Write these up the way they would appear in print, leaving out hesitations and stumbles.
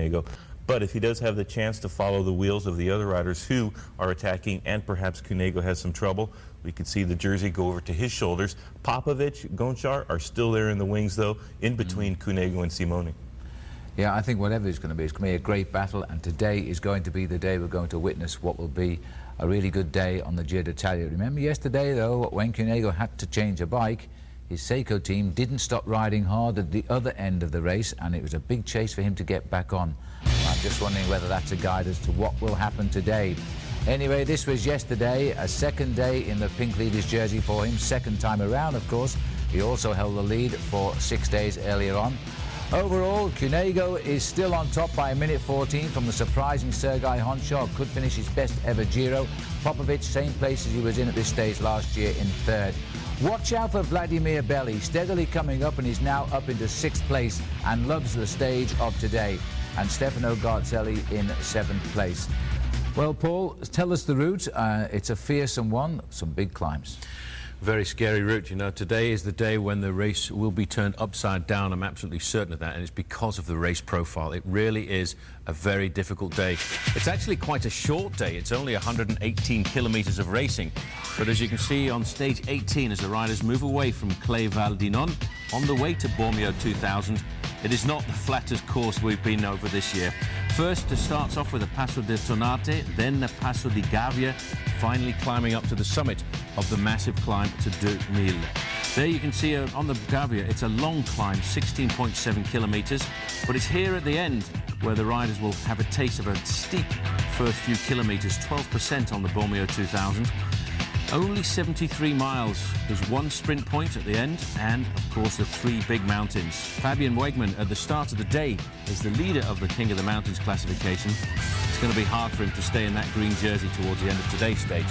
Cunego. But if he does have the chance to follow the wheels of the other riders who are attacking, and perhaps Cunego has some trouble, we could see the jersey go over to his shoulders. Popovic, Gonchar are still there in the wings, though, in between Cunego and Simoni. Yeah, I think whatever it's going to be a great battle, and today is going to be the day we're going to witness what will be a really good day on the Giro d'Italia. Remember yesterday, though, when Cunego had to change a bike, his Seiko team didn't stop riding hard at the other end of the race, and it was a big chase for him to get back on. I'm just wondering whether that's a guide as to what will happen today. Anyway, this was yesterday, a second day in the pink leader's jersey for him, second time around, of course. He also held the lead for 6 days earlier on. Overall, Cunego is still on top by 1:14 from the surprising Sergei Honchar, could finish his best ever Giro. Popovic, same place as he was in at this stage last year, in third. Watch out for Vladimir Belli, steadily coming up, and he's now up into 6th place and loves the stage of today. And Stefano Garzelli in 7th place. Well, Paul, tell us the route. It's a fearsome one, some big climbs. Very scary route. You know, today is the day when the race will be turned upside down. I'm absolutely certain of that, and it's because of the race profile. It really is a very difficult day. It's actually quite a short day. It's only 118 kilometers of racing. But as you can see on stage 18, as the riders move away from Clay Val d'Inon on the way to Bormio 2000, it is not the flattest course we've been over this year. First, it starts off with a Passo del Tonate, then the Passo di Gavia, finally climbing up to the summit of the massive climb to 2000. There you can see on the Gavia, it's a long climb, 16.7 kilometers, but it's here at the end where the riders will have a taste of a steep first few kilometers, 12% on the Bormio 2000. Only 73 miles. There's one sprint point at the end, and of course the 3 big mountains. Fabian Wegman at the start of the day is the leader of the King of the Mountains classification. It's going to be hard for him to stay in that green jersey towards the end of today's stage.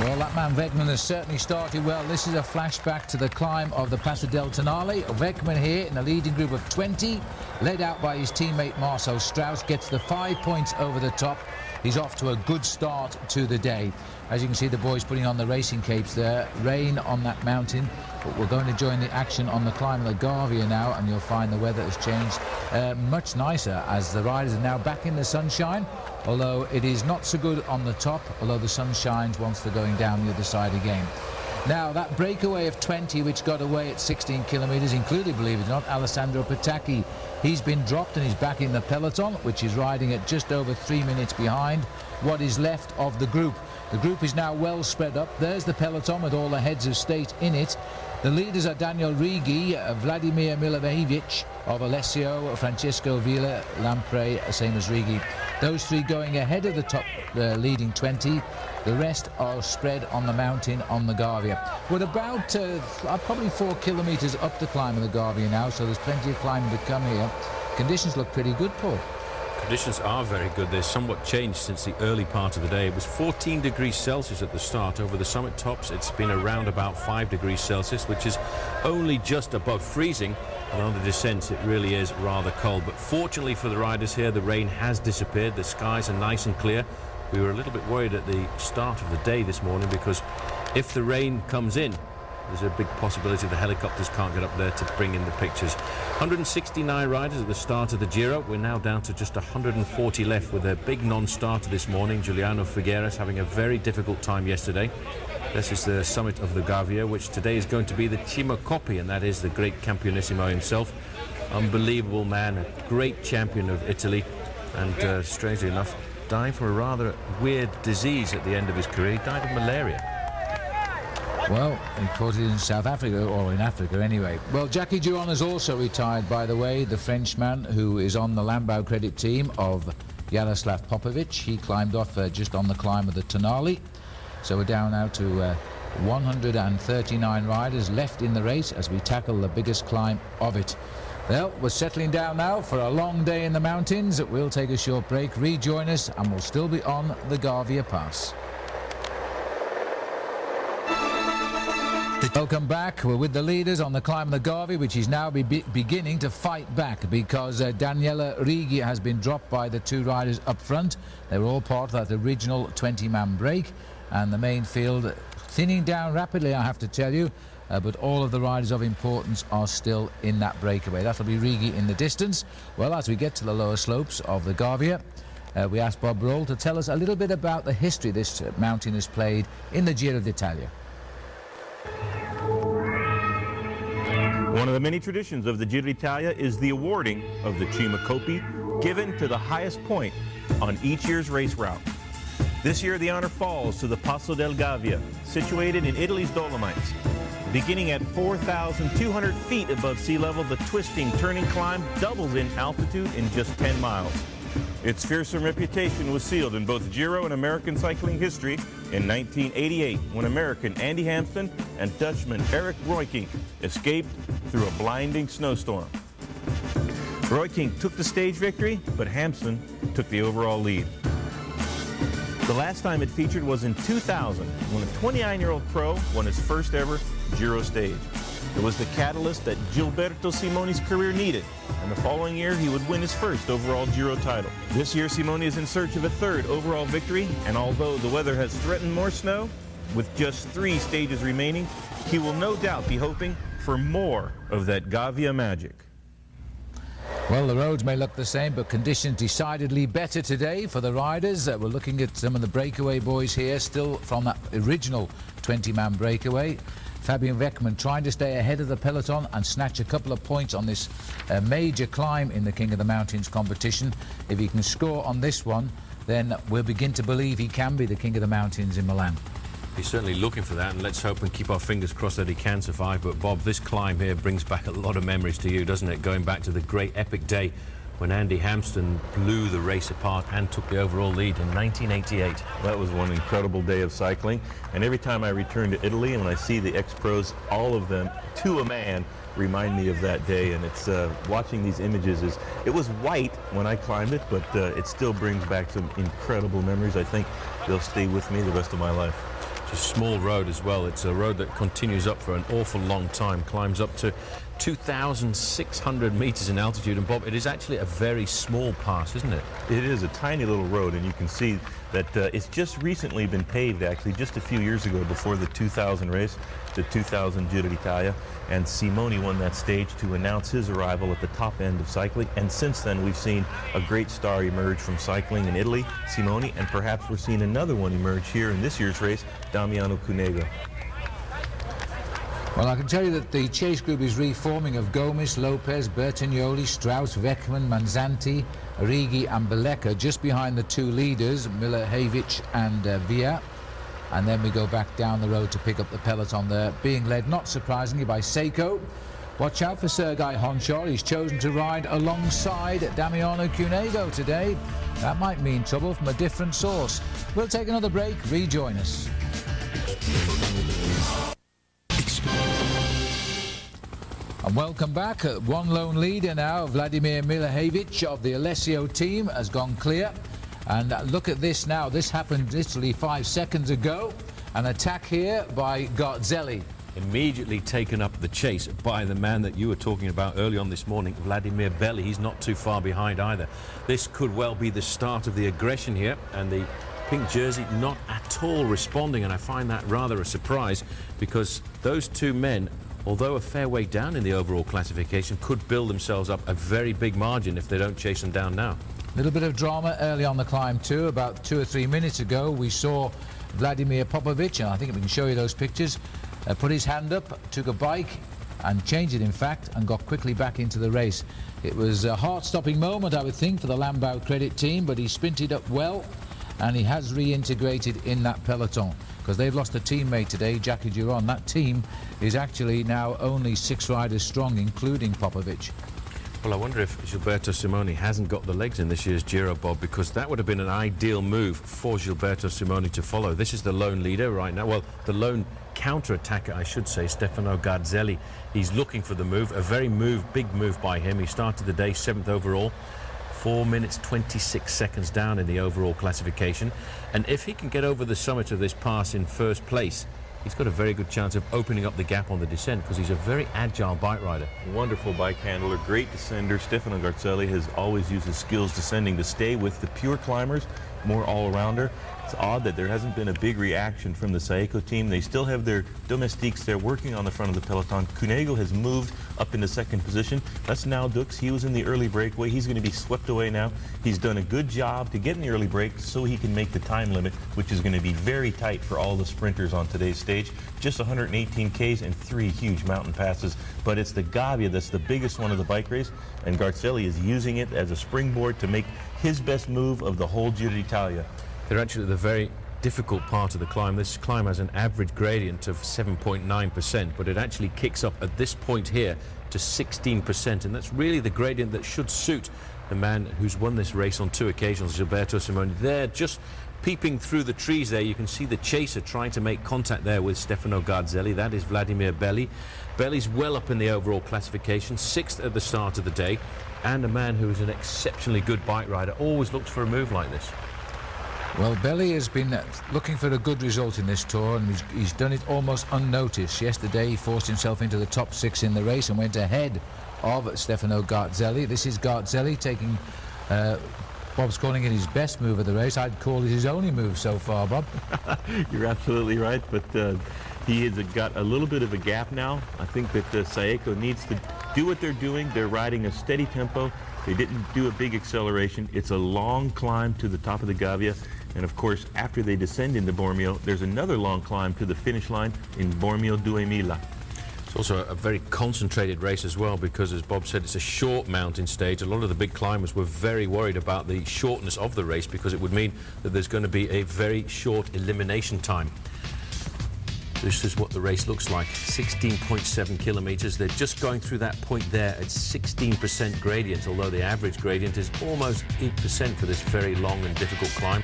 Well, that man Wegman has certainly started well. This is a flashback to the climb of the Passo del Tonale. Wegman here in a leading group of 20, led out by his teammate Marcel Strauss, gets the 5 points over the top. He's off to a good start to the day. As you can see, the boys putting on the racing capes there. Rain on that mountain, but we're going to join the action on the climb of the Gavia now, and you'll find the weather has changed much nicer as the riders are now back in the sunshine, although it is not so good on the top, although the sun shines once they're going down the other side again. Now, that breakaway of 20, which got away at 16 kilometres, including, believe it or not, Alessandro Patacchi. He's been dropped and he's back in the peloton, which is riding at just over 3 minutes behind what is left of the group. The group is now well spread up. There's the peloton with all the heads of state in it. The leaders are Daniel Righi, Vladimir Milivojevic of Alessio, Francesco Villa, Lampre, same as Righi. Those 3 going ahead of the top leading 20. The rest are spread on the mountain on the Gavia. We're about probably 4 kilometres up the climb of the Gavia now, so there's plenty of climbing to come here. Conditions look pretty good, Paul. Conditions are very good. They're somewhat changed since the early part of the day. It was 14 degrees Celsius at the start. Over the summit tops, it's been around about 5 degrees Celsius, which is only just above freezing. And on the descents, it really is rather cold. But fortunately for the riders here, the rain has disappeared. The skies are nice and clear. We were a little bit worried at the start of the day this morning because if the rain comes in, there's a big possibility the helicopters can't get up there to bring in the pictures. 169 riders at the start of the Giro. We're now down to just 140 left with a big non-starter this morning. Giuliano Figueres having a very difficult time yesterday. This is the summit of the Gavia, which today is going to be the Cima Coppi, and that is the great Campionissimo himself. Unbelievable man, a great champion of Italy, and strangely enough, dying from a rather weird disease at the end of his career. He died of malaria. Well, he caught it in South Africa, or in Africa anyway. Well, Jackie Duron has also retired, by the way, the Frenchman who is on the Lambau credit team of Jaroslav Popovic. He climbed off just on the climb of the Tonale. So we're down now to 139 riders left in the race as we tackle the biggest climb of it. Well, we're settling down now for a long day in the mountains. We'll take a short break, rejoin us, and we'll still be on the Gavia Pass. Welcome back. We're with the leaders on the climb of the Gavia, which is now beginning to fight back because Daniela Righi has been dropped by the 2 riders up front. They were all part of that original 20-man break, and the main field thinning down rapidly, I have to tell you. but all of the riders of importance are still in that breakaway. That'll be Righi in the distance. Well, as we get to the lower slopes of the Gavia, we asked Bob Roll to tell us a little bit about the history this mountain has played in the Giro d'Italia. One of the many traditions of the Giro d'Italia is the awarding of the Cima Coppi, given to the highest point on each year's race route. This year, the honor falls to the Passo del Gavia, situated in Italy's Dolomites. Beginning at 4,200 feet above sea level, the twisting, turning climb doubles in altitude in just 10 miles. Its fearsome reputation was sealed in both Giro and American cycling history in 1988, when American Andy Hampsten and Dutchman Eric Roykink escaped through a blinding snowstorm. Roykink took the stage victory, but Hampsten took the overall lead. The last time it featured was in 2000, when a 29-year-old pro won his first ever Giro stage. It was the catalyst that Gilberto Simone's career needed, and the following year he would win his first overall Giro title. This year Simone is in search of a third overall victory, and although the weather has threatened more snow, with just 3 stages remaining, he will no doubt be hoping for more of that Gavia magic. Well, the roads may look the same, but conditions decidedly better today for the riders. We're looking at some of the breakaway boys here, still from that original 20-man breakaway. Fabian Weckmann trying to stay ahead of the peloton and snatch a couple of points on this major climb in the King of the Mountains competition. If he can score on this one, then we'll begin to believe he can be the King of the Mountains in Milan. He's certainly looking for that, and let's hope and keep our fingers crossed that he can survive. But Bob, this climb here brings back a lot of memories to you, doesn't it? Going back to the great epic day when Andy Hampsten blew the race apart and took the overall lead in 1988. That was one incredible day of cycling, and every time I return to Italy and when I see the ex-pros, all of them, to a man, remind me of that day. And it's watching these images, it was white when I climbed it, but it still brings back some incredible memories. I think they'll stay with me the rest of my life. It's a small road as well. It's a road that continues up for an awful long time, climbs up to 2,600 meters in altitude. And Bob, it is actually a very small pass, isn't it? It is a tiny little road, and you can see that it's just recently been paved, actually, just a few years ago before the 2000 race, the 2000 Giro d'Italia, and Simone won that stage to announce his arrival at the top end of cycling. And since then, we've seen a great star emerge from cycling in Italy, Simone, and perhaps we're seeing another one emerge here in this year's race, Damiano Cunego. Well, I can tell you that the chase group is reforming of Gomes, Lopez, Bertagnoli, Strauss, Weckmann, Manzanti, Righi and Beleka, just behind the 2 leaders, Milojevic and Via. And then we go back down the road to pick up the peloton there, being led, not surprisingly, by Seiko. Watch out for Sergei Honchar. He's chosen to ride alongside Damiano Cunego today. That might mean trouble from a different source. We'll take another break. Rejoin us. And welcome back. One lone leader now, Vladimir Milojevic of the Alessio team, has gone clear. And look at this now. This happened literally 5 seconds ago. An attack here by Garzelli. Immediately taken up the chase by the man that you were talking about early on this morning, Vladimir Belli. He's not too far behind either. This could well be the start of the aggression here, and the pink jersey not at all responding, and I find that rather a surprise, because those 2 men, although a fair way down in the overall classification, could build themselves up a very big margin if they don't chase them down now. A little bit of drama early on the climb too. About 2 or 3 minutes ago, we saw Vladimir Popovic, and I think we can show you those pictures, put his hand up, took a bike and changed it, in fact, and got quickly back into the race. It was a heart-stopping moment, I would think, for the Lambau Credit team, but he sprinted up well, and he has reintegrated in that peloton, because they've lost a teammate today, Jackie Giron. That team is actually now only 6 riders strong, including Popovic. Well, I wonder if Gilberto Simone hasn't got the legs in this year's Giro, Bob, because that would have been an ideal move for Gilberto Simone to follow. This is the lone leader right now. Well, the lone counter-attacker, I should say, Stefano Garzelli. He's looking for the move, a very big move by him. He started the day 7th overall, 4 minutes 26 seconds down in the overall classification. And if he can get over the summit of this pass in first place, he's got a very good chance of opening up the gap on the descent, because he's a very agile bike rider. Wonderful bike handler, great descender. Stefano Garzelli has always used his skills descending to stay with the pure climbers more all-rounder. It's odd that there hasn't been a big reaction from the Saeco team. They still have their domestiques there working on the front of the peloton. Cunego has moved up into second position. That's now Dux. He was in the early breakaway. He's going to be swept away now. He's done a good job to get in the early break so he can make the time limit, which is going to be very tight for all the sprinters on today's stage. Just 118 Ks and 3 huge mountain passes. But it's the Gavia that's the biggest one of the bike race, and Garzelli is using it as a springboard to make his best move of the whole Giro d'Italia. They're actually at the very difficult part of the climb. This climb has an average gradient of 7.9%, but it actually kicks up at this point here to 16%, and that's really the gradient that should suit the man who's won this race on 2 occasions, Gilberto Simoni. There, just peeping through the trees there, you can see the chaser trying to make contact there with Stefano Garzelli. That is Vladimir Belli. Belli's well up in the overall classification, 6th at the start of the day, and a man who is an exceptionally good bike rider, always looks for a move like this. Well, Belli has been looking for a good result in this tour, and he's done it almost unnoticed. Yesterday he forced himself into the top 6 in the race and went ahead of Stefano Garzelli. This is Garzelli taking, Bob's calling it his best move of the race. I'd call it his only move so far, Bob. You're absolutely right, but he has got a little bit of a gap now. I think that Saeco needs to do what they're doing. They're riding a steady tempo. They didn't do a big acceleration. It's a long climb to the top of the Gavia. And of course, after they descend into Bormio, there's another long climb to the finish line in Bormio 2000. It's also a very concentrated race as well, because as Bob said, it's a short mountain stage. A lot of the big climbers were very worried about the shortness of the race, because it would mean that there's going to be a very short elimination time. This is what the race looks like, 16.7 kilometers. They're just going through that point there at 16% gradient, although the average gradient is almost 8% for this very long and difficult climb.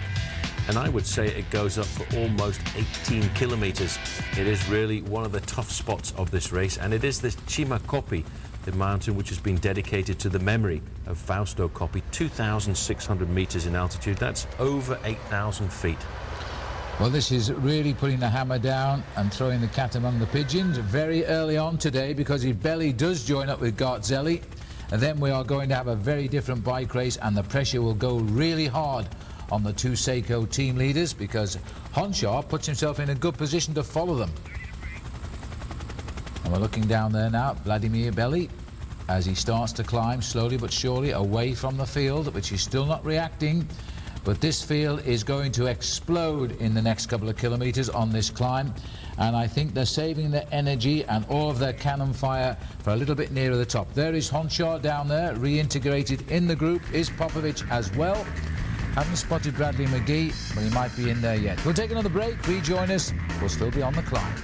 And I would say it goes up for almost 18 kilometers. It is really one of the tough spots of this race, and it is this Cima Coppi, the mountain which has been dedicated to the memory of Fausto Coppi, 2,600 meters in altitude. That's over 8,000 feet. Well, this is really putting the hammer down and throwing the cat among the pigeons very early on today, because if Belli does join up with Garzelli, then we are going to have a very different bike race, and the pressure will go really hard on the 2 Saeco team leaders, because Honchar puts himself in a good position to follow them. And we're looking down there now at Vladimir Belli as he starts to climb slowly but surely away from the field, which is still not reacting. But this field is going to explode in the next couple of kilometers on this climb, and I think they're saving their energy and all of their cannon fire for a little bit nearer the top. There is Honchar down there, reintegrated in the group, is Popovic as well. Haven't spotted Bradley McGee, but he might be in there yet. We'll take another break, rejoin us, we'll still be on the climb.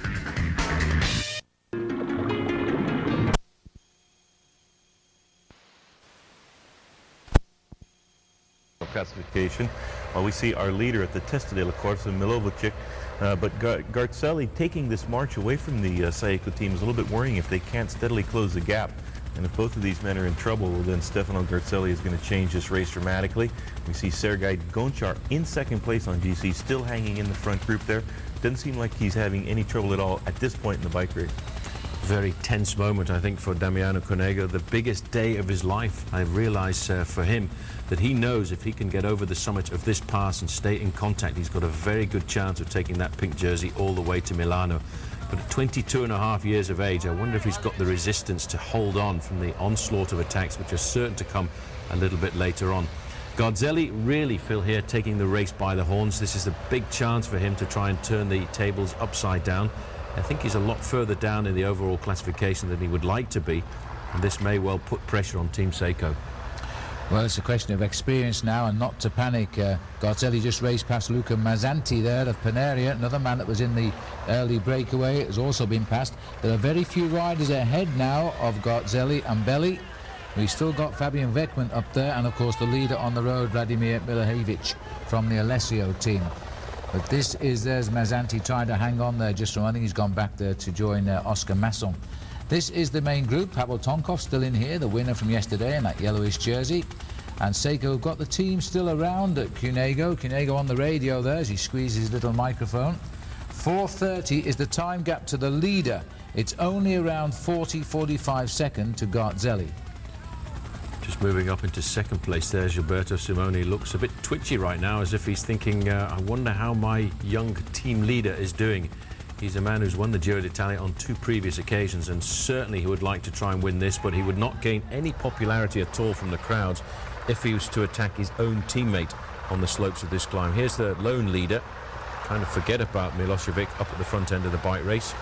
Classification. Well, we see our leader at the Testa della Corsa, Milovovic, but Garzelli taking this march away from the Saeco team is a little bit worrying if they can't steadily close the gap. And if both of these men are in trouble, well, then Stefano Garzelli is going to change this race dramatically. We see Sergei Gonchar in second place on GC, still hanging in the front group there. Doesn't seem like he's having any trouble at all at this point in the bike race. Very tense moment, I think, for Damiano Cunego. The biggest day of his life. I realise for him that he knows if he can get over the summit of this pass and stay in contact, he's got a very good chance of taking that pink jersey all the way to Milano. But at 22 and a half years of age, I wonder if he's got the resistance to hold on from the onslaught of attacks, which are certain to come a little bit later on. Garzelli really, Phil, here taking the race by the horns. This is a big chance for him to try and turn the tables upside down. I think he's a lot further down in the overall classification than he would like to be, and this may well put pressure on Team Saeco. Well, it's a question of experience now and not to panic. Garzelli just raced past Luca Mazzanti there of Paneria, another man that was in the early breakaway, has also been passed. There are very few riders ahead now of Garzelli and Belli. We've still got Fabian Weckmann up there, and of course the leader on the road, Vladimir Milojevic from the Alessio team. But this is, there's Mazzanti trying to hang on there just from, I think he's gone back there to join Oscar Masson. This is the main group. Pavel Tonkov still in here, the winner from yesterday in that yellowish jersey. And Saeco got the team still around at Cunego. Cunego on the radio there as he squeezes his little microphone. 4:30 is the time gap to the leader. It's only around 40-45 seconds to Garzelli. Just Moving up into second place there, Gilberto Simoni looks a bit twitchy right now, as if he's thinking, I wonder how my young team leader is doing. He's a man who's won the Giro d'Italia on 2 previous occasions, and certainly he would like to try and win this, but he would not gain any popularity at all from the crowds if he was to attack his own teammate on the slopes of this climb. Here's the lone leader, trying to forget about Milosevic up at the front end of the bike race.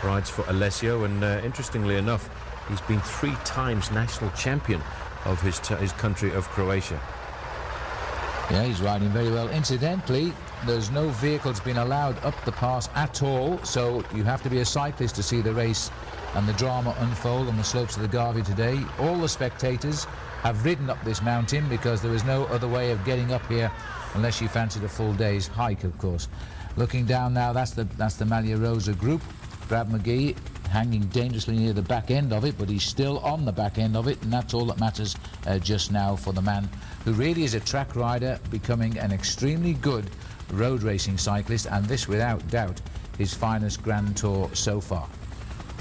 Rides for Alessio, and interestingly enough, he's been 3 times national champion of his country of Croatia. Yeah, he's riding very well. Incidentally, there's no vehicles being allowed up the pass at all, so you have to be a cyclist to see the race and the drama unfold on the slopes of the Garvey today. All the spectators have ridden up this mountain because there is no other way of getting up here unless you fancied a full day's hike, of course. Looking down now, that's the Maglia Rosa group. Brad McGee hanging dangerously near the back end of it, but he's still on the back end of it, and that's all that matters just now for the man who really is a track rider, becoming an extremely good road racing cyclist, and this without doubt his finest Grand Tour so far.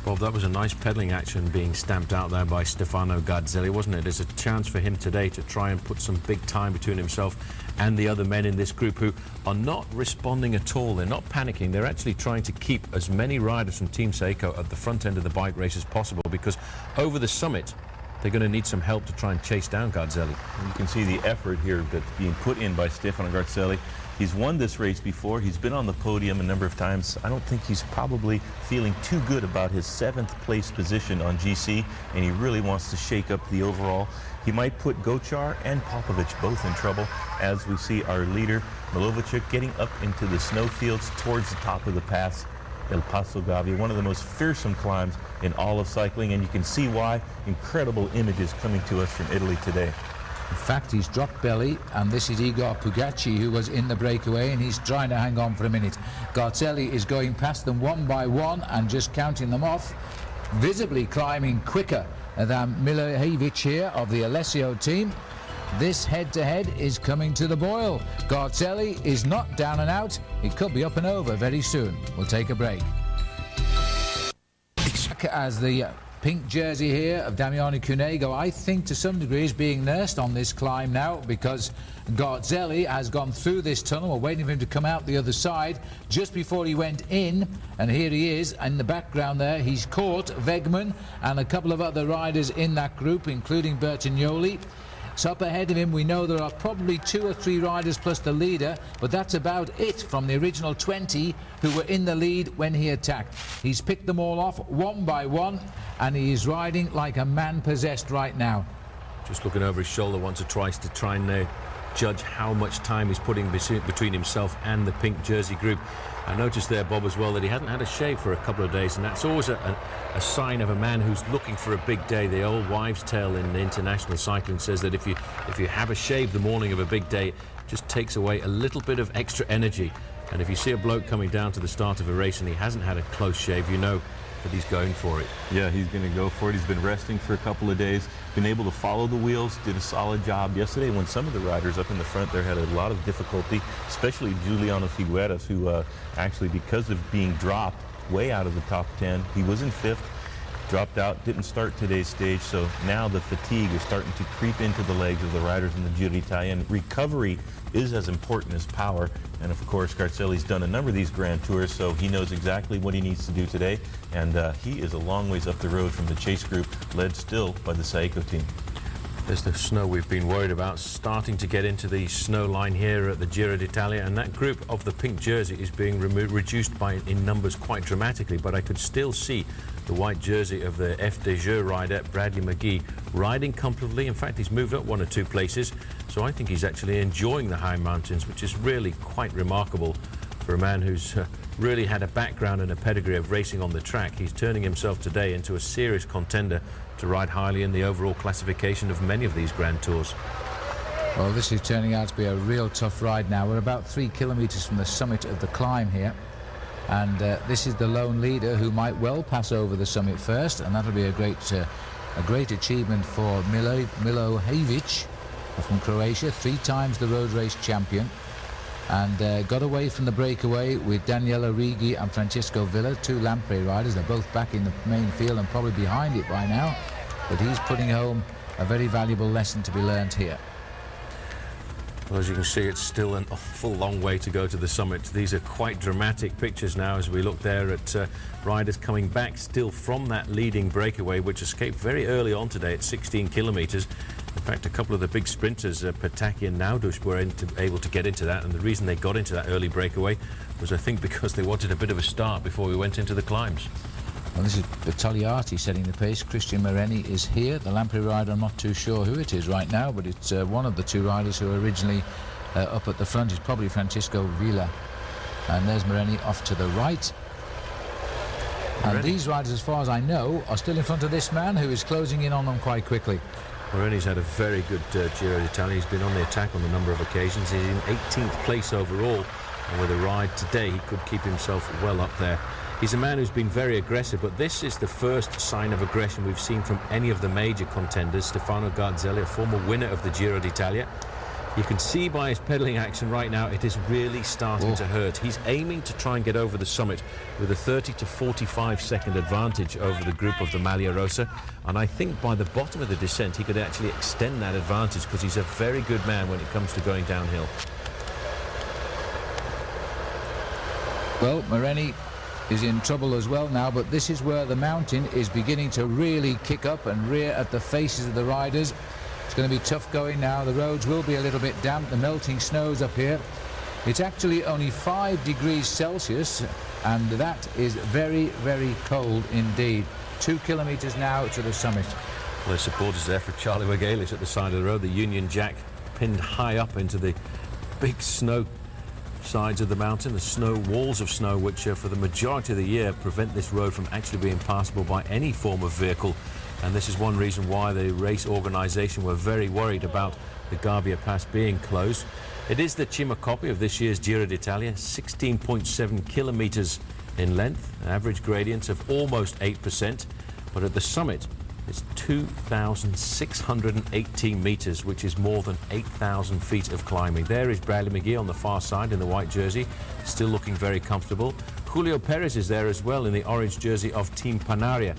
Bob, that was a nice pedalling action being stamped out there by Stefano Garzelli, wasn't it? There's a chance for him today to try and put some big time between himself and the other men in this group who are not responding at all. They're not panicking. They're actually trying to keep as many riders from Team Seiko at the front end of the bike race as possible, because over the summit they're going to need some help to try and chase down Garzelli. You can see the effort here that's being put in by Stefano Garzelli. He's won this race before. He's been on the podium a number of times. I don't think he's probably feeling too good about his 7th place position on GC, and he really wants to shake up the overall. He might put Gochar and Popovic both in trouble, as we see our leader, Milosevic, getting up into the snowfields towards the top of the pass, El Paso Gavia, one of the most fearsome climbs in all of cycling, and you can see why. Incredible images coming to us from Italy today. In fact, he's dropped belly, and this is Igor Pugacci, who was in the breakaway, and he's trying to hang on for a minute. Garzelli is going past them one by one and just counting them off, visibly climbing quicker than Milosevic here of the Alessio team. This head-to-head is coming to the boil. Garzelli is not down and out. He could be up and over very soon. We'll take a break. As the pink jersey here of Damiano Cunego, I think to some degree, is being nursed on this climb now, because Garzelli has gone through this tunnel. We're waiting for him to come out the other side just before he went in, and here he is in the background there. He's caught Wegman and a couple of other riders in that group, including Bertagnoli. So up ahead of him, we know there are probably 2 or 3 riders plus the leader, but that's about it from the original 20 who were in the lead when he attacked. He's picked them all off one by one, and he is riding like a man possessed right now. Just looking over his shoulder once or twice to try and judge how much time he's putting between himself and the pink jersey group. I noticed there, Bob, as well, that he hadn't had a shave for a couple of days, and that's always a sign of a man who's looking for a big day. The old wives' tale in international cycling says that if you have a shave the morning of a big day, it just takes away a little bit of extra energy. And if you see a bloke coming down to the start of a race and he hasn't had a close shave, you know that he's going for it. Yeah, he's going to go for it. He's been resting for a couple of days, been able to follow the wheels, did a solid job yesterday when some of the riders up in the front there had a lot of difficulty, especially Giuliano Figueras, who actually, because of being dropped way out of the top 10, he was in 5th, dropped out, didn't start today's stage, so now the fatigue is starting to creep into the legs of the riders in the Giro d'Italia, and recovery is as important as power. And of course, Garzelli's done a number of these Grand Tours, so he knows exactly what he needs to do today, and he is a long ways up the road from the chase group, led still by the Seiko team. There's the snow we've been worried about, starting to get into the snow line here at the Giro d'Italia, and that group of the pink jersey is being reduced in numbers quite dramatically, but I could still see the white jersey of the FDJ rider, Bradley McGee, riding comfortably. In fact, he's moved up 1 or 2 places, so I think he's actually enjoying the high mountains, which is really quite remarkable for a man who's really had a background and a pedigree of racing on the track. He's turning himself today into a serious contender to ride highly in the overall classification of many of these Grand Tours. Well, this is turning out to be a real tough ride now. We're about 3 kilometres from the summit of the climb here, and this is the lone leader who might well pass over the summit first, and that'll be a great achievement for Milosevic from Croatia, 3 times the road race champion, and got away from the breakaway with Daniele Righi and Francesco Villa, 2 Lamprey riders. They're both back in the main field and probably behind it by now, but he's putting home a very valuable lesson to be learned here. Well, as you can see, it's still an awful long way to go to the summit. These are quite dramatic pictures now as we look there at riders coming back still from that leading breakaway, which escaped very early on today at 16 kilometres. In fact, a couple of the big sprinters, Pataki and Naudush, were able to get into that, and the reason they got into that early breakaway was, I think, because they wanted a bit of a start before we went into the climbs. Well, this is Battagliati setting the pace. Christian Mereni is here. The Lamprey rider, I'm not too sure who it is right now, but it's one of the two riders who were originally up at the front. It's probably Francisco Villa. And there's Mereni off to the right. And these riders, as far as I know, are still in front of this man who is closing in on them quite quickly. Mereni's had a very good Giro d'Italia. He's been on the attack on a number of occasions. He's in 18th place overall. And with a ride today, he could keep himself well up there. He's a man who's been very aggressive, but this is the first sign of aggression we've seen from any of the major contenders. Stefano Garzelli, a former winner of the Giro d'Italia. You can see by his pedalling action right now, it is really starting to hurt. He's aiming to try and get over the summit with a 30 to 45 second advantage over the group of the Maglia Rosa. And I think by the bottom of the descent, he could actually extend that advantage because he's a very good man when it comes to going downhill. Well, Mereni is in trouble as well now, but this is where the mountain is beginning to really kick up and rear at the faces of the riders. It's going to be tough going now. The roads will be a little bit damp. The melting snow's up here. It's actually only 5 degrees Celsius, and that is very, very cold indeed. 2 kilometres now to the summit. Well, there's supporters there for Charlie Wagalis at the side of the road. The Union Jack pinned high up into the big snow sides of the mountain, the snow walls of snow, which for the majority of the year prevent this road from actually being passable by any form of vehicle. And this is one reason why the race organisation were very worried about the Gavia Pass being closed. It is the Cima Coppi of this year's Giro d'Italia, 16.7 kilometres in length, an average gradient of almost 8%, but at the summit it's 2,618 metres, which is more than 8,000 feet of climbing. There is Bradley McGee on the far side in the white jersey, still looking very comfortable. Julio Perez is there as well in the orange jersey of Team Panaria.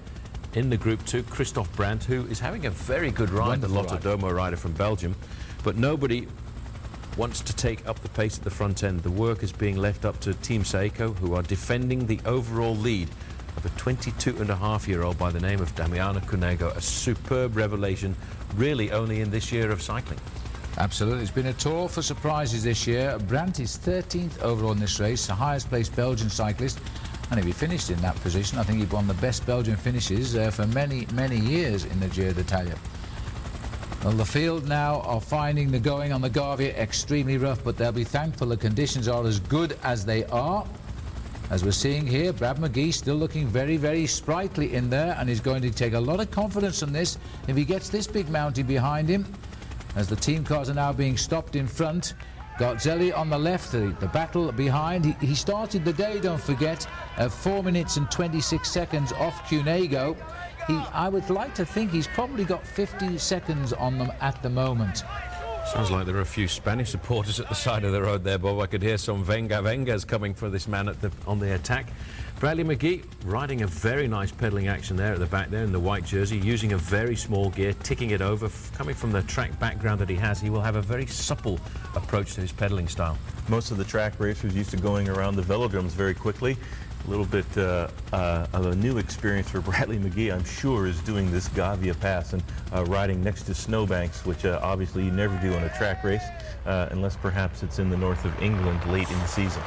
In the Group 2, Christophe Brandt, who is having a very good ride, the Lotto Domo rider from Belgium. But nobody wants to take up the pace at the front end. The work is being left up to Team Saeco, who are defending the overall lead of a 22-and-a-half-year-old by the name of Damiano Cunego, a superb revelation, really only in this year of cycling. Absolutely. It's been a tour for surprises this year. Brandt is 13th overall in this race, the highest placed Belgian cyclist. And if he finished in that position, I think he'd won the best Belgian finishes for many, many years in the Giro d'Italia. Well, the field now are finding the going on the Gavia extremely rough, but they'll be thankful the conditions are as good as they are. As we're seeing here, Brad McGee still looking very, very sprightly in there, and is going to take a lot of confidence from this if he gets this big mountain behind him. As the team cars are now being stopped in front, Garzelli on the left, the battle behind. He started the day, don't forget, at 4 minutes and 26 seconds off Cunego. I would like to think he's probably got 50 seconds on them at the moment. Sounds like there are a few Spanish supporters at the side of the road there, Bob. I could hear some vengas coming for this man on the attack. Bradley McGee riding a very nice pedalling action there at the back there in the white jersey, using a very small gear, ticking it over. Coming from the track background that he has, he will have a very supple approach to his pedalling style. Most of the track racers used to going around the velodromes very quickly. A little bit of a new experience for Bradley McGee, I'm sure, is doing this Gavia Pass and riding next to snowbanks, which obviously you never do on a track race, unless perhaps it's in the north of England late in the season.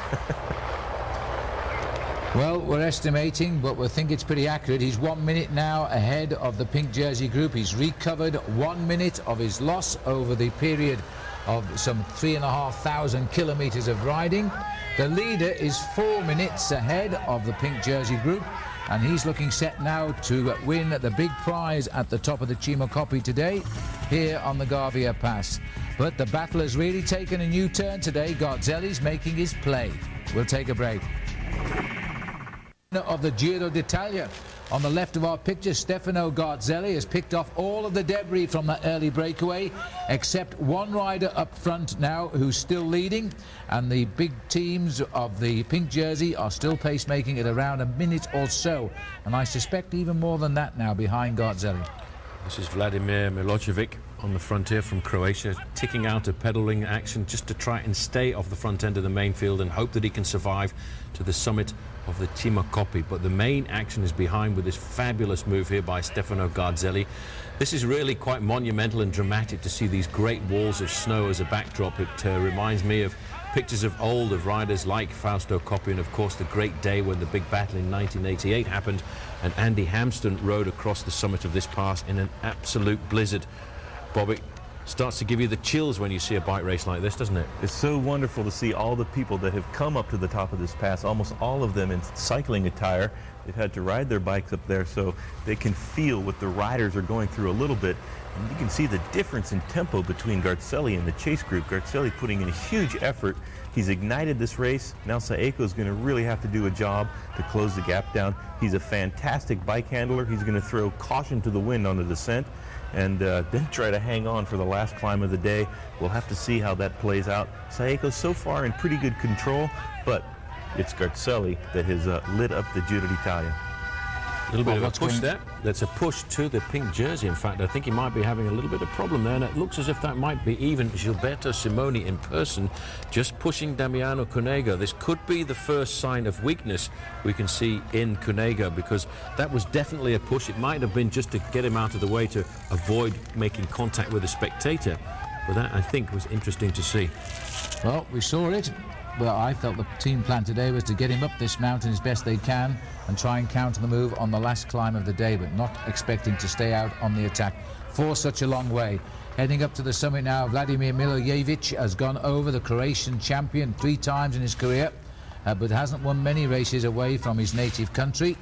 Well, we're estimating, but we think it's pretty accurate. He's 1 minute now ahead of the pink jersey group. He's recovered 1 minute of his loss over the period of some 3,500 kilometres of riding. The leader is 4 minutes ahead of the pink jersey group, and he's looking set now to win the big prize at the top of the Cima Coppi today here on the Gavia Pass. But the battle has really taken a new turn today. Garzelli's making his play. We'll take a break. Of the Giro d'Italia. On the left of our picture, Stefano Garzelli has picked off all of the debris from that early breakaway, except one rider up front now who's still leading, and the big teams of the pink jersey are still pacemaking at around a minute or so, and I suspect even more than that now behind Garzelli. This is Vladimir Milojevic on the frontier from Croatia, ticking out a pedaling action just to try and stay off the front end of the main field and hope that he can survive to the summit of the Cima Coppi. But the main action is behind with this fabulous move here by Stefano Garzelli. This is really quite monumental and dramatic to see these great walls of snow as a backdrop. It reminds me of pictures of old of riders like Fausto Coppi, and of course the great day when the big battle in 1988 happened and Andy Hampston rode across the summit of this pass in an absolute blizzard. Bobby, starts to give you the chills when you see a bike race like this, doesn't it? It's so wonderful to see all the people that have come up to the top of this pass, almost all of them in cycling attire. They've had to ride their bikes up there so they can feel what the riders are going through a little bit. And you can see the difference in tempo between Garzelli and the chase group. Garzelli putting in a huge effort. He's ignited this race. Now Saeko is going to really have to do a job to close the gap down. He's a fantastic bike handler. He's going to throw caution to the wind on the descent and then try to hang on for the last climb of the day. We'll have to see how that plays out. Saeko so far in pretty good control, but it's Garzelli that has lit up the Giro d'Italia. A little bit of a push there. That's a push to the pink jersey. In fact, I think he might be having a little bit of problem there, and it looks as if that might be even Gilberto Simone in person, just pushing Damiano Cunego. This could be the first sign of weakness we can see in Cunego, because that was definitely a push. It might have been just to get him out of the way to avoid making contact with a spectator, but that, I think, was interesting to see. Well, we saw it. Well, I felt the team plan today was to get him up this mountain as best they can and try and counter the move on the last climb of the day, but not expecting to stay out on the attack for such a long way. Heading up to the summit now, Vladimir Milojevic has gone over, the Croatian champion 3 times in his career, but hasn't won many races away from his native country.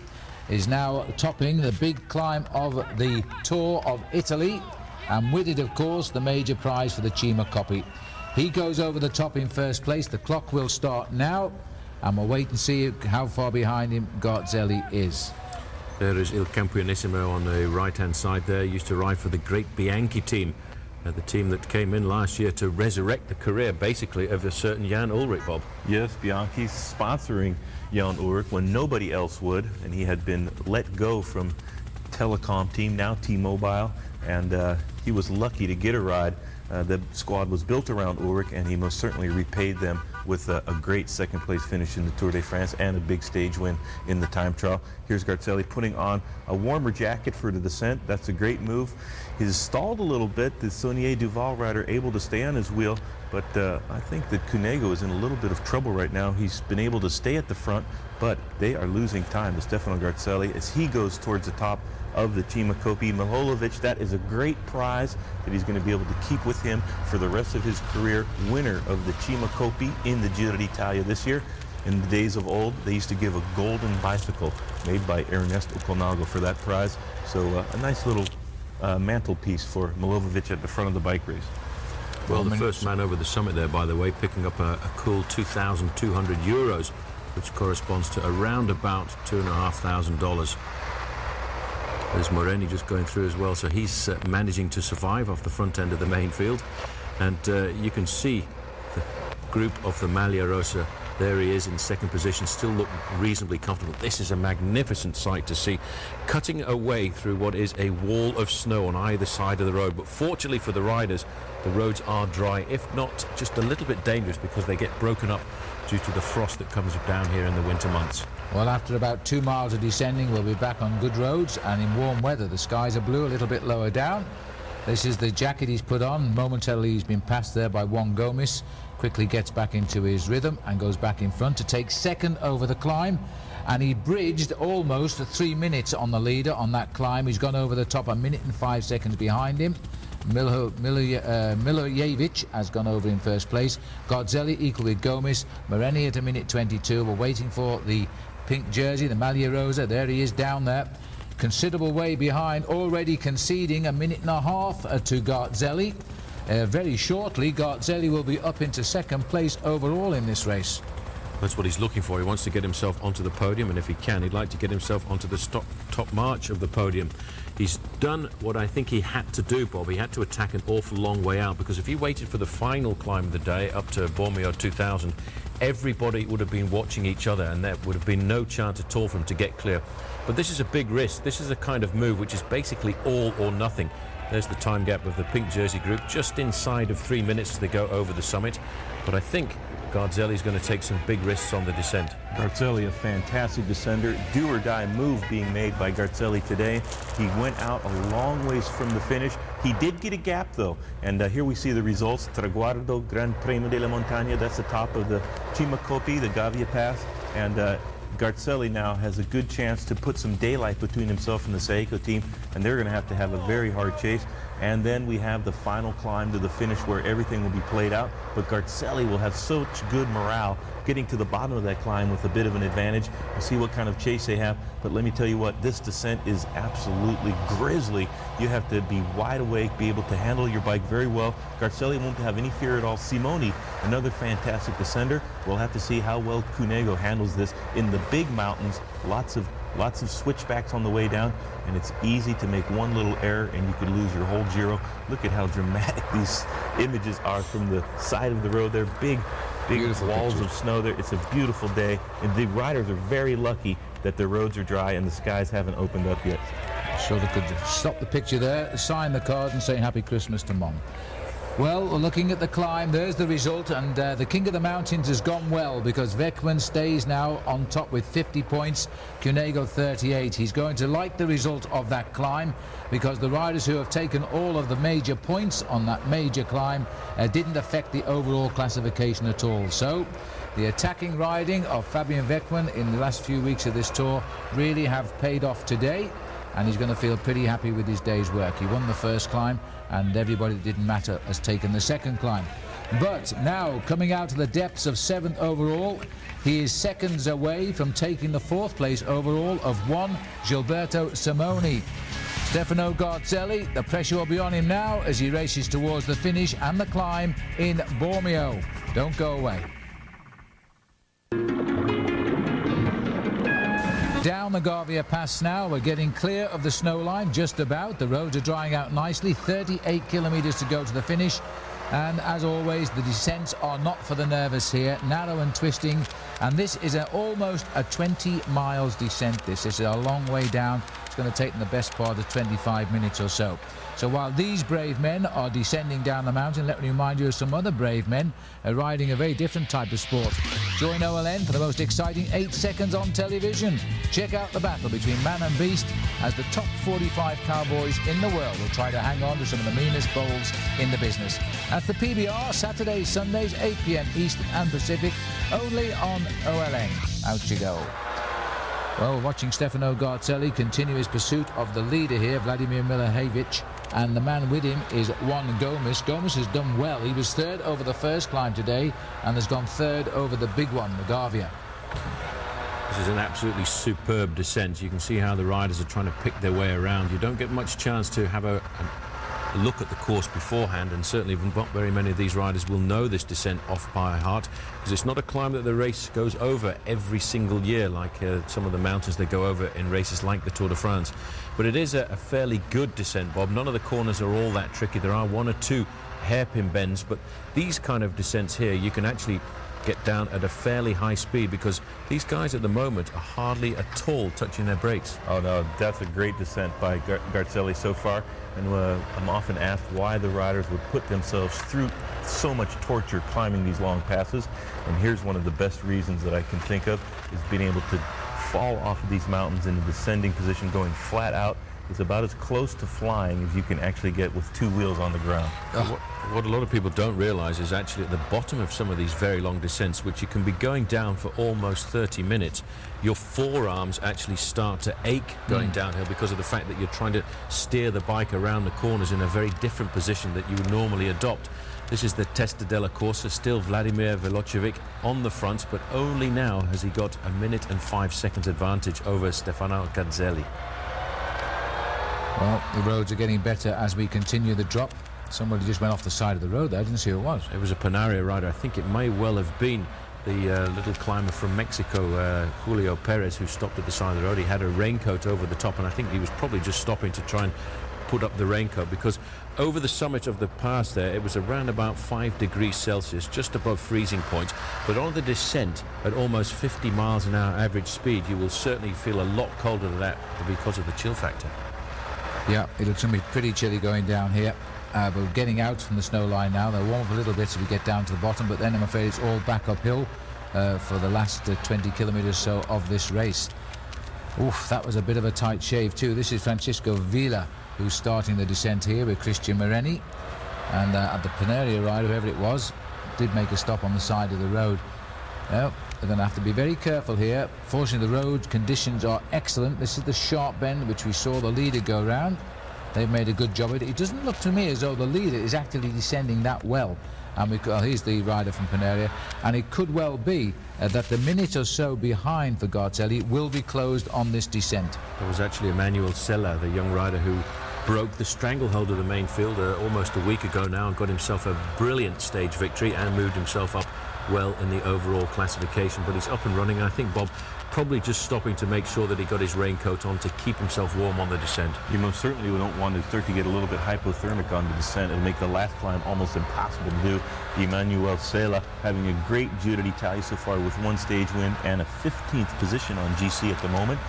Is now topping the big climb of the Tour of Italy, and with it, of course, the major prize for the Cima Coppi. He goes over the top in first place. The clock will start now, and we'll wait and see how far behind him Garzelli is. There is Il Campionissimo on the right-hand side there. Used to ride for the great Bianchi team, the team that came in last year to resurrect the career, basically, of a certain Jan Ullrich, Bob. Yes, Bianchi's sponsoring Jan Ullrich when nobody else would, and he had been let go from Telecom team, now T-Mobile, and he was lucky to get a ride. The squad was built around Ullrich, and he most certainly repaid them with a great second-place finish in the Tour de France and a big stage win in the time trial. Here's Garzelli putting on a warmer jacket for the descent. That's a great move. He's stalled a little bit. The Saunier Duval rider able to stay on his wheel, but I think that Cunego is in a little bit of trouble right now. He's been able to stay at the front, but they are losing time to Stefano Garzelli as he goes towards the top of the Cima Coppi. Milojevic, that is a great prize that he's going to be able to keep with him for the rest of his career. Winner of the Cima Coppi in the Giro d'Italia this year. In the days of old, they used to give a golden bicycle made by Ernesto Colnago for that prize. So a nice little mantelpiece for Milojevic at the front of the bike race. Well, the first man over the summit there, by the way, picking up a cool 2,200 euros, which corresponds to around about $2,500. There's Moreni just going through as well, so he's managing to survive off the front end of the main field. And you can see the group of the Maglia Rosa. There he is in second position, still look reasonably comfortable. This is a magnificent sight to see, cutting away through what is a wall of snow on either side of the road. But fortunately for the riders, the roads are dry, if not just a little bit dangerous, because they get broken up due to the frost that comes down here in the winter months. Well, after about 2 miles of descending, we'll be back on good roads and in warm weather. The skies are blue a little bit lower down. This is the jacket he's put on. Momentarily he's been passed there by Juan Gomez. Quickly gets back into his rhythm and goes back in front to take second over the climb. And he bridged almost 3 minutes on the leader on that climb. He's gone over the top 1 minute and 5 seconds behind him. Milojevic has gone over in first place. Garzelli equal with Gomez. Moreni at 1 minute 22. We're waiting for the pink jersey, the Maglia Rosa. There he is down there. Considerable way behind, already conceding 1.5 minutes to Garzelli. Very shortly, Garzelli will be up into second place overall in this race. That's what he's looking for. He wants to get himself onto the podium, and if he can, he'd like to get himself onto the top march of the podium. He's done what I think he had to do, Bob. He had to attack an awful long way out, because if he waited for the final climb of the day up to Bormio 2000, everybody would have been watching each other, and there would have been no chance at all for them to get clear. But this is a big risk. This is a kind of move which is basically all or nothing. There's the time gap of the pink jersey group, just inside of 3 minutes as they go over the summit. But I think Garzelli's going to take some big risks on the descent. Garzelli, a fantastic descender. Do-or-die move being made by Garzelli today. He went out a long ways from the finish. He did get a gap, though. And here we see the results. Traguardo, Gran Premio della Montagna. That's the top of the Cimacopi, the Gavia Pass. And Garzelli now has a good chance to put some daylight between himself and the Seiko team, and they're going to have a very hard chase. And then we have the final climb to the finish where everything will be played out, but Garzelli will have such good morale getting to the bottom of that climb with a bit of an advantage. We'll see what kind of chase they have, but let me tell you what, this descent is absolutely grisly. You have to be wide awake, be able to handle your bike very well. Garzelli won't have any fear at all. Simoni, another fantastic descender. We'll have to see how well Cunego handles this in the big mountains. Lots of switchbacks on the way down, and it's easy to make one little error and you could lose your whole Giro. Look at how dramatic these images are from the side of the road. They're big beautiful walls pictures of snow there. It's a beautiful day, and the riders are very lucky that the roads are dry and the skies haven't opened up yet. So they could stop the picture there, sign the card and say Happy Christmas to Mom. Well, looking at the climb, there's the result, and the King of the Mountains has gone well because Weckman stays now on top with 50 points, Cunego 38. He's going to like the result of that climb because the riders who have taken all of the major points on that major climb didn't affect the overall classification at all. So the attacking riding of Fabian Weckman in the last few weeks of this tour really have paid off today, and he's going to feel pretty happy with his day's work. He won the first climb, and everybody that didn't matter has taken the second climb. But now, coming out of the depths of 7th overall, he is seconds away from taking the 4th place overall of one Gilberto Simoni. Stefano Garzelli, the pressure will be on him now as he races towards the finish and the climb in Bormio. Don't go away. Down the Gavia Pass now, we're getting clear of the snow line, just about. The roads are drying out nicely, 38 kilometres to go to the finish. And as always, the descents are not for the nervous here, narrow and twisting. And this is almost a 20 miles descent. This is a long way down. It's going to take them the best part of 25 minutes or so. So while these brave men are descending down the mountain, let me remind you of some other brave men riding a very different type of sport. Join OLN for the most exciting 8 seconds on television. Check out the battle between man and beast as the top 45 cowboys in the world will try to hang on to some of the meanest bowls in the business. That's the PBR, Saturdays, Sundays, 8 p.m. Eastern and Pacific, only on OLN. Out you go. Well, watching Stefano Garzelli continue his pursuit of the leader here, Vladimir Milahevich, and the man with him is Juan Gomez. Gomez has done well. He was 3rd over the first climb today and has gone 3rd over the big one, the Gavia. This is an absolutely superb descent. You can see how the riders are trying to pick their way around. You don't get much chance to have a look at the course beforehand, and certainly not very many of these riders will know this descent off by heart, because it's not a climb that the race goes over every single year like some of the mountains they go over in races like the Tour de France. But it is a fairly good descent, Bob. None of the corners are all that tricky. There are 1 or 2 hairpin bends, but these kind of descents here you can actually get down at a fairly high speed because these guys at the moment are hardly at all touching their brakes. Oh no, that's a great descent by Garzelli so far, and I'm often asked why the riders would put themselves through so much torture climbing these long passes, and here's one of the best reasons that I can think of is being able to fall off of these mountains in a descending position, going flat out. It's about as close to flying as you can actually get with 2 wheels on the ground. What a lot of people don't realize is actually at the bottom of some of these very long descents, which you can be going down for almost 30 minutes, your forearms actually start to ache going downhill because of the fact that you're trying to steer the bike around the corners in a very different position that you would normally adopt. This is the Testa della Corsa, still Vladimir Velocevic on the front, but only now has he got a 1 minute and 5 seconds advantage over Stefano Garzelli. Well, the roads are getting better as we continue the drop. Somebody just went off the side of the road there. I didn't see who it was. It was a Panaria rider. I think it may well have been the little climber from Mexico, Julio Perez, who stopped at the side of the road. He had a raincoat over the top, and I think he was probably just stopping to try and put up the raincoat, because over the summit of the pass there, it was around about 5 degrees Celsius, just above freezing point. But on the descent, at almost 50 miles an hour average speed, you will certainly feel a lot colder than that because of the chill factor. Yeah, it looks going to be pretty chilly going down here. But we're getting out from the snow line now. They'll warm up a little bit as we get down to the bottom, but then I'm afraid it's all back uphill for the last 20 kilometres so of this race. Oof, that was a bit of a tight shave too. This is Francisco Villa, who's starting the descent here with Christian Moreni. And at the Paneria ride, whoever it was, did make a stop on the side of the road. Well, they're going to have to be very careful here. Fortunately, the road conditions are excellent. This is the sharp bend which we saw the leader go round. They've made a good job of it. It doesn't look to me as though the leader is actually descending that well. And here's the rider from Paneria. And it could well be that the minute or so behind for Garzelli will be closed on this descent. There was actually Emmanuel Sella, the young rider who broke the stranglehold of the main field almost a week ago now, and got himself a brilliant stage victory and moved himself up well in the overall classification. But he's up and running. I think Bob probably just stopping to make sure that he got his raincoat on to keep himself warm on the descent. You most certainly don't want to start to get a little bit hypothermic on the descent. It'll make the last climb almost impossible to do. Emmanuel Sela having a great Giro d'Italia so far with 1 stage win and a 15th position on GC at the moment.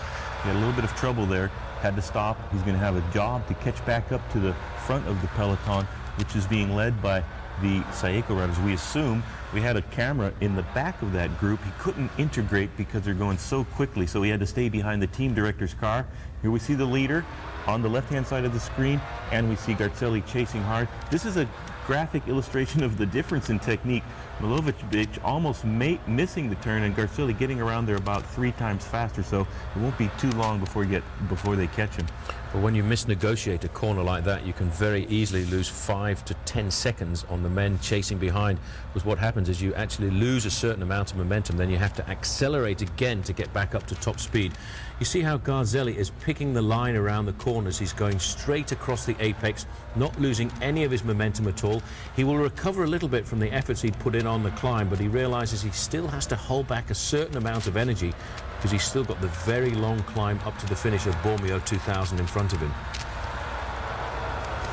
He had a little bit of trouble there, had to stop. He's going to have a job to catch back up to the front of the peloton, which is being led by the Saeco riders. We assume we had a camera in the back of that group. He couldn't integrate because they're going so quickly, so he had to stay behind the team director's car. Here we see the leader on the left-hand side of the screen, and we see Garzelli chasing hard. This is a graphic illustration of the difference in technique. Milovic almost missing the turn, and Garzelli getting around there about 3 times faster, so it won't be too long before they catch him. But when you misnegotiate a corner like that, you can very easily lose 5 to 10 seconds on the men chasing behind. Because what happens is you actually lose a certain amount of momentum, then you have to accelerate again to get back up to top speed. You see how Garzelli is picking the line around the corners. He's going straight across the apex, not losing any of his momentum at all. He will recover a little bit from the efforts he'd put in on the climb, but he realizes he still has to hold back a certain amount of energy because he's still got the very long climb up to the finish of Bormio 2000 in front of him.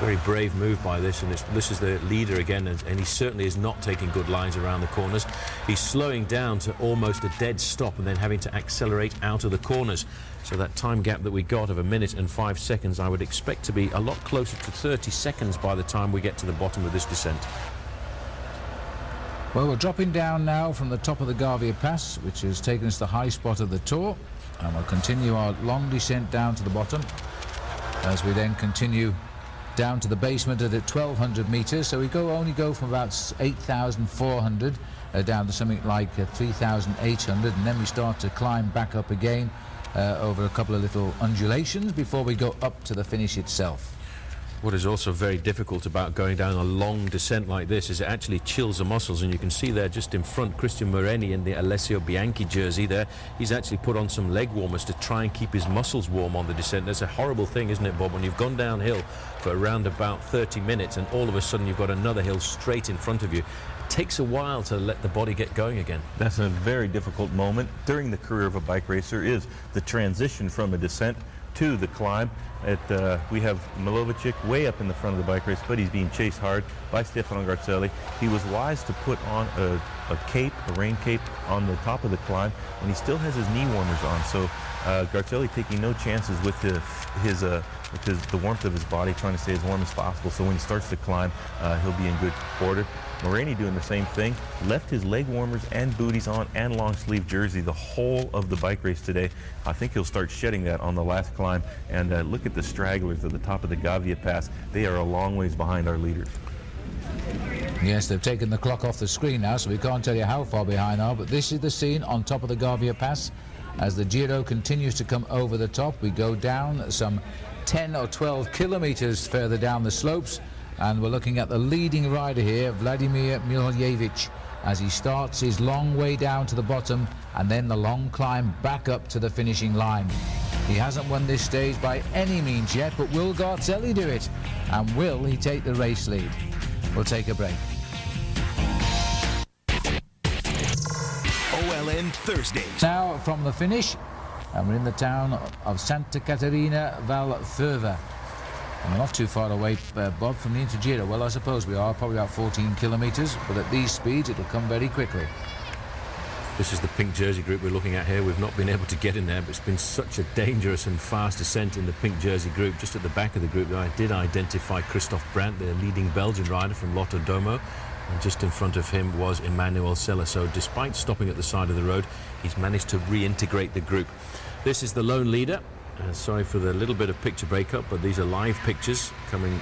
Very brave move by this, and this is the leader again, and he certainly is not taking good lines around the corners. He's slowing down to almost a dead stop and then having to accelerate out of the corners. So that time gap that we got of 1 minute and 5 seconds, I would expect to be a lot closer to 30 seconds by the time we get to the bottom of this descent. Well, we're dropping down now from the top of the Gavia Pass, which has taken us to the high spot of the Tour, and we'll continue our long descent down to the bottom as we then continue down to the basement at 1,200 metres. So we only go from about 8,400 down to something like 3,800, and then we start to climb back up again over a couple of little undulations before we go up to the finish itself. What is also very difficult about going down a long descent like this is it actually chills the muscles, and you can see there just in front Christian Moreni in the Alessio Bianchi jersey there. He's actually put on some leg warmers to try and keep his muscles warm on the descent. That's a horrible thing, isn't it, Bob, when you've gone downhill for around about 30 minutes and all of a sudden you've got another hill straight in front of you. It takes a while to let the body get going again. That's a very difficult moment during the career of a bike racer, is the transition from a descent to the climb. We have Milovic way up in the front of the bike race, but he's being chased hard by Stefano Garzelli. He was wise to put on a cape, a rain cape, on the top of the climb, and he still has his knee warmers on. So Garzelli taking no chances with the warmth of his body, trying to stay as warm as possible. So when he starts to climb, he'll be in good order. Moreni doing the same thing, left his leg warmers and booties on and long sleeve jersey the whole of the bike race today. I think he'll start shedding that on the last climb. And look at the stragglers at the top of the Gavia Pass. They are a long ways behind our leaders. Yes, they've taken the clock off the screen now, so we can't tell you how far behind they are, but this is the scene on top of the Gavia Pass. As the Giro continues to come over the top, we go down some 10 or 12 kilometers further down the slopes, and we're looking at the leading rider here, Vladimir Miljevic, as he starts his long way down to the bottom and then the long climb back up to the finishing line. He hasn't won this stage by any means yet, but will Garzelli do it? And will he take the race lead? We'll take a break. OLN Thursdays. Now from the finish, and we're in the town of Santa Caterina Val Thurva. And we're not too far away, Bob, from the Giro. Well, I suppose we are, probably about 14 kilometres, but at these speeds it'll come very quickly. This is the pink jersey group we're looking at here. We've not been able to get in there, but it's been such a dangerous and fast descent in the pink jersey group. Just at the back of the group, I did identify Christophe Brandt, the leading Belgian rider from Lotto Domo. And just in front of him was Emmanuel Sella. So despite stopping at the side of the road, he's managed to reintegrate the group. This is the lone leader. Sorry for the little bit of picture breakup, but these are live pictures coming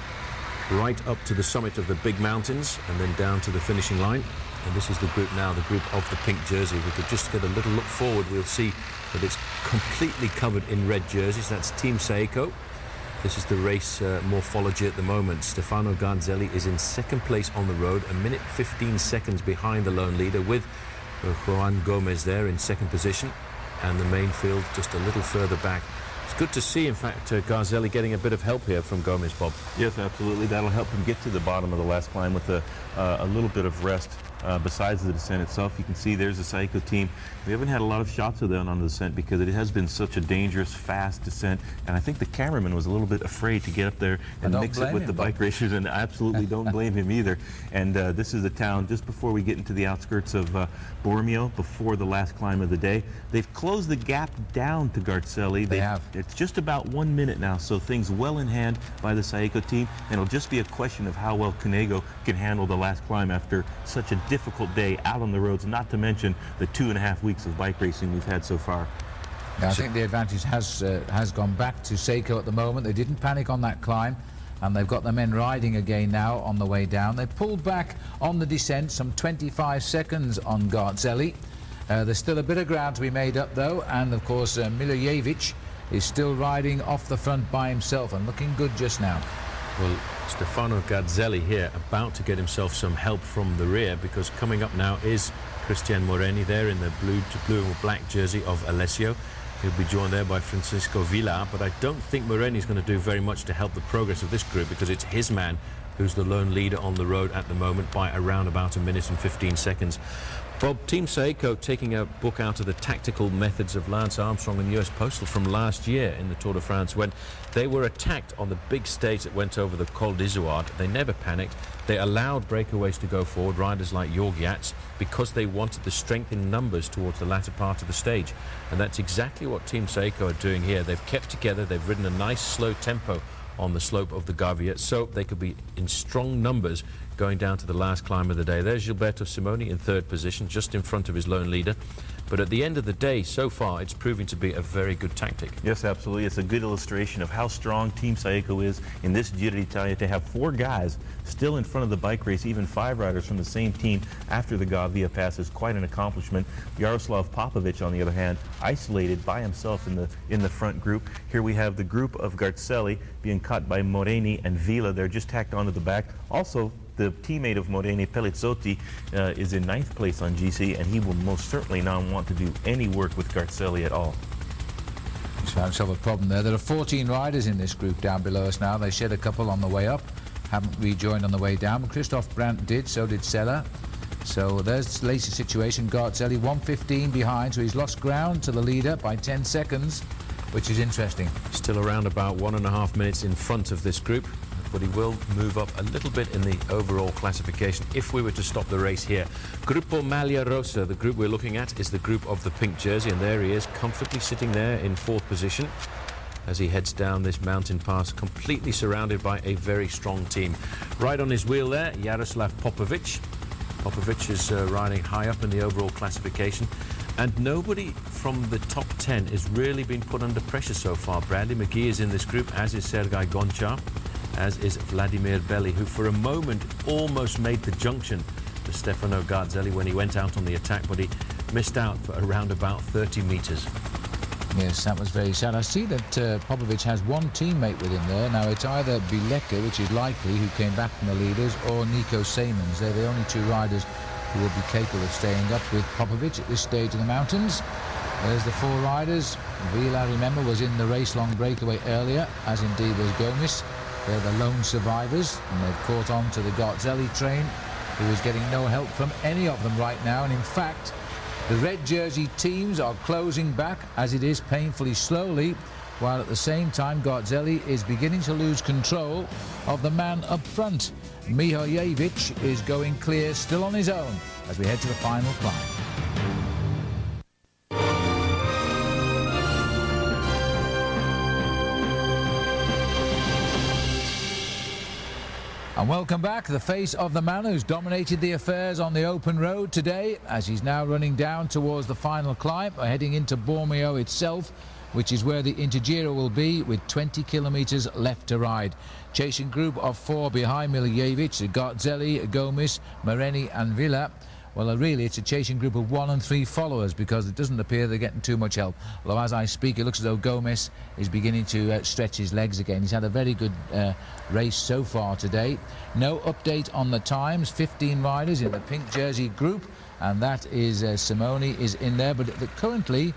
right up to the summit of the big mountains and then down to the finishing line. And this is the group now, the group of the pink jersey. If we could just get a little look forward, we'll see that it's completely covered in red jerseys. That's Team Saeco. This is the race morphology at the moment. Stefano Garzelli is in second place on the road, a minute 15 seconds behind the lone leader, with Juan Gomez there in second position, and the main field just a little further back. It's good to see, in fact, Garzelli getting a bit of help here from Gomez, Bob. Yes, absolutely. That'll help him get to the bottom of the last climb with a little bit of rest. Besides the descent itself, you can see there's the Saeco team. We haven't had a lot of shots of them on the descent because it has been such a dangerous, fast descent. And I think the cameraman was a little bit afraid to get up there and mix it with the bike racers, and I absolutely don't blame him either. And this is the town just before we get into the outskirts of Bormio, before the last climb of the day. They've closed the gap down to Garzelli. They have. It's just about 1 minute now, so things well in hand by the Saeco team. And it'll just be a question of how well Cunego can handle the last climb after such a difficult day out on the roads, not to mention the 2.5 weeks of bike racing we've had so far. Yeah, I think the advantage has gone back to Saeco at the moment. They didn't panic on that climb, and they've got the men riding again now on the way down. They pulled back on the descent, some 25 seconds on Garzelli. There's still a bit of ground to be made up, though, and of course Miljojevic is still riding off the front by himself and looking good just now. Well, Stefano Garzelli here about to get himself some help from the rear, because coming up now is Cristian Moreni there in the blue and black jersey of Alessio. He'll be joined there by Francisco Villa, but I don't think Moreni's going to do very much to help the progress of this group, because it's his man who's the lone leader on the road at the moment by around about 1 minute and 15 seconds. Bob, Team Saeco taking a book out of the tactical methods of Lance Armstrong and US Postal from last year in the Tour de France, when they were attacked on the big stage that went over the Col d'Izoard. They never panicked. They allowed breakaways to go forward, riders like Jorgiats, because they wanted the strength in numbers towards the latter part of the stage. And that's exactly what Team Saeco are doing here. They've kept together, they've ridden a nice slow tempo on the slope of the Gavia, so they could be in strong numbers going down to the last climb of the day. There's Gilberto Simoni in third position, just in front of his lone leader. But at the end of the day, so far, it's proving to be a very good tactic. Yes, absolutely. It's a good illustration of how strong Team Saeco is in this Giro d'Italia, to have 4 guys still in front of the bike race, even 5 riders from the same team after the Gavia pass, is quite an accomplishment. Jaroslav Popovic, on the other hand, isolated by himself in the front group. Here we have the group of Garzelli being cut by Moreni and Villa. They're just tacked onto the back. Also, the teammate of Moreni, Pelizzotti, is in 9th place on GC, and he will most certainly not want to do any work with Garzelli at all. He's found himself a problem there. There are 14 riders in this group down below us now. They shed a couple on the way up, haven't rejoined on the way down. Christophe Brandt did, so did Sella. So there's the latest situation. Garzelli 1:15 behind, so he's lost ground to the leader by 10 seconds, which is interesting. Still around about 1.5 minutes in front of this group, but he will move up a little bit in the overall classification if we were to stop the race here. Gruppo Maglia Rosa, the group we're looking at, is the group of the pink jersey, and there he is, comfortably sitting there in 4th position as he heads down this mountain pass, completely surrounded by a very strong team. Right on his wheel there, Jaroslav Popovic. Popovic is riding high up in the overall classification, and nobody from the top 10 has really been put under pressure so far. Bradley McGee is in this group, as is Sergei Gonchar, as is Vladimir Belli, who for a moment almost made the junction to Stefano Garzelli when he went out on the attack, but he missed out for around about 30 metres. Yes, that was very sad. I see that Popovic has one teammate with him there. Now, it's either Bileka, which is likely, who came back from the leaders, or Nico Seymans. They're the only 2 riders who will be capable of staying up with Popovic at this stage of the mountains. There's the 4 riders. Villa, remember, was in the race-long breakaway earlier, as indeed was Gomis. They're the lone survivors, and they've caught on to the Garzelli train, who is getting no help from any of them right now. And in fact, the red jersey teams are closing back, as it is painfully slowly. while at the same time Garzelli is beginning to lose control of the man up front. Mihojevic is going clear, still on his own, as we head to the final climb. And welcome back, the face of the man who's dominated the affairs on the open road today, as he's now running down towards the final climb, heading into Bormio itself, which is where the Intergiro will be, with 20 kilometres left to ride. Chasing group of 4 behind Mihojevic, Garzelli, Gomis, Mareni and Villa. Well, really, it's a chasing group of 1 and 3 followers, because it doesn't appear they're getting too much help. Although, as I speak, it looks as though Gomis is beginning to stretch his legs again. He's had a very good race so far today. No update on the times. 15 riders in the pink jersey group, and that is Simoni is in there. But currently,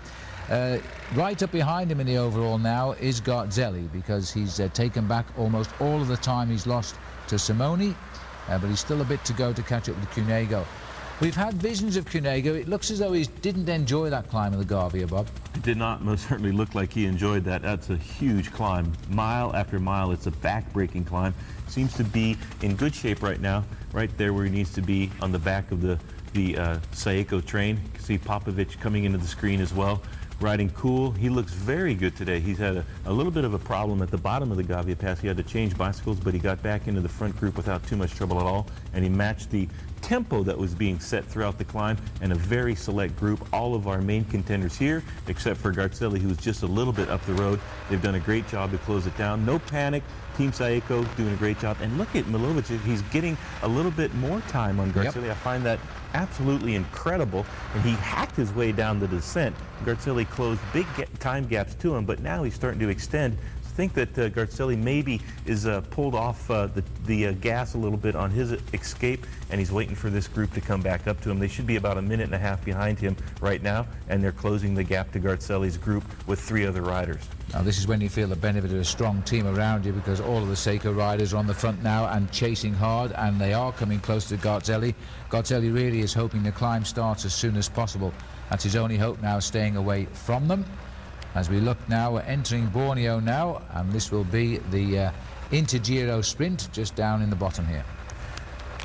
right up behind him in the overall now is Garzelli, because he's taken back almost all of the time he's lost to Simoni, but he's still a bit to go to catch up with Cunego. We've had visions of Cunego. It looks as though he didn't enjoy that climb of the Gavia, Bob. It did not most certainly look like he enjoyed that. That's a huge climb. Mile after mile, it's a back-breaking climb. Seems to be in good shape right now, right there where he needs to be on the back of the Saeco train. You can see Popovic coming into the screen as well. Riding cool. He looks very good today. He's had a little bit of a problem at the bottom of the Gavia Pass. He had to change bicycles, but he got back into the front group without too much trouble at all, and he matched the tempo that was being set throughout the climb, and a very select group. All of our main contenders here, except for Garzelli, who was just a little bit up the road. They've done a great job to close it down. No panic. Team Saeco doing a great job. And look at Milovic. He's getting a little bit more time on Garzelli. Yep. I find that absolutely incredible. And he hacked his way down the descent. Garzelli closed big time gaps to him, but now he's starting to extend. I think that Garzelli maybe is pulled off the gas a little bit on his escape, and he's waiting for this group to come back up to him. They should be about a minute and a half behind him right now, and they're closing the gap to Garzelli's group with 3 other riders. Now, this is when you feel the benefit of a strong team around you, because all of the Saeco riders are on the front now and chasing hard, and they are coming close to Garzelli. Garzelli really is hoping the climb starts as soon as possible. That's his only hope now, staying away from them. As we look now, we're entering Bormio now, and this will be the Intergiro sprint just down in the bottom here.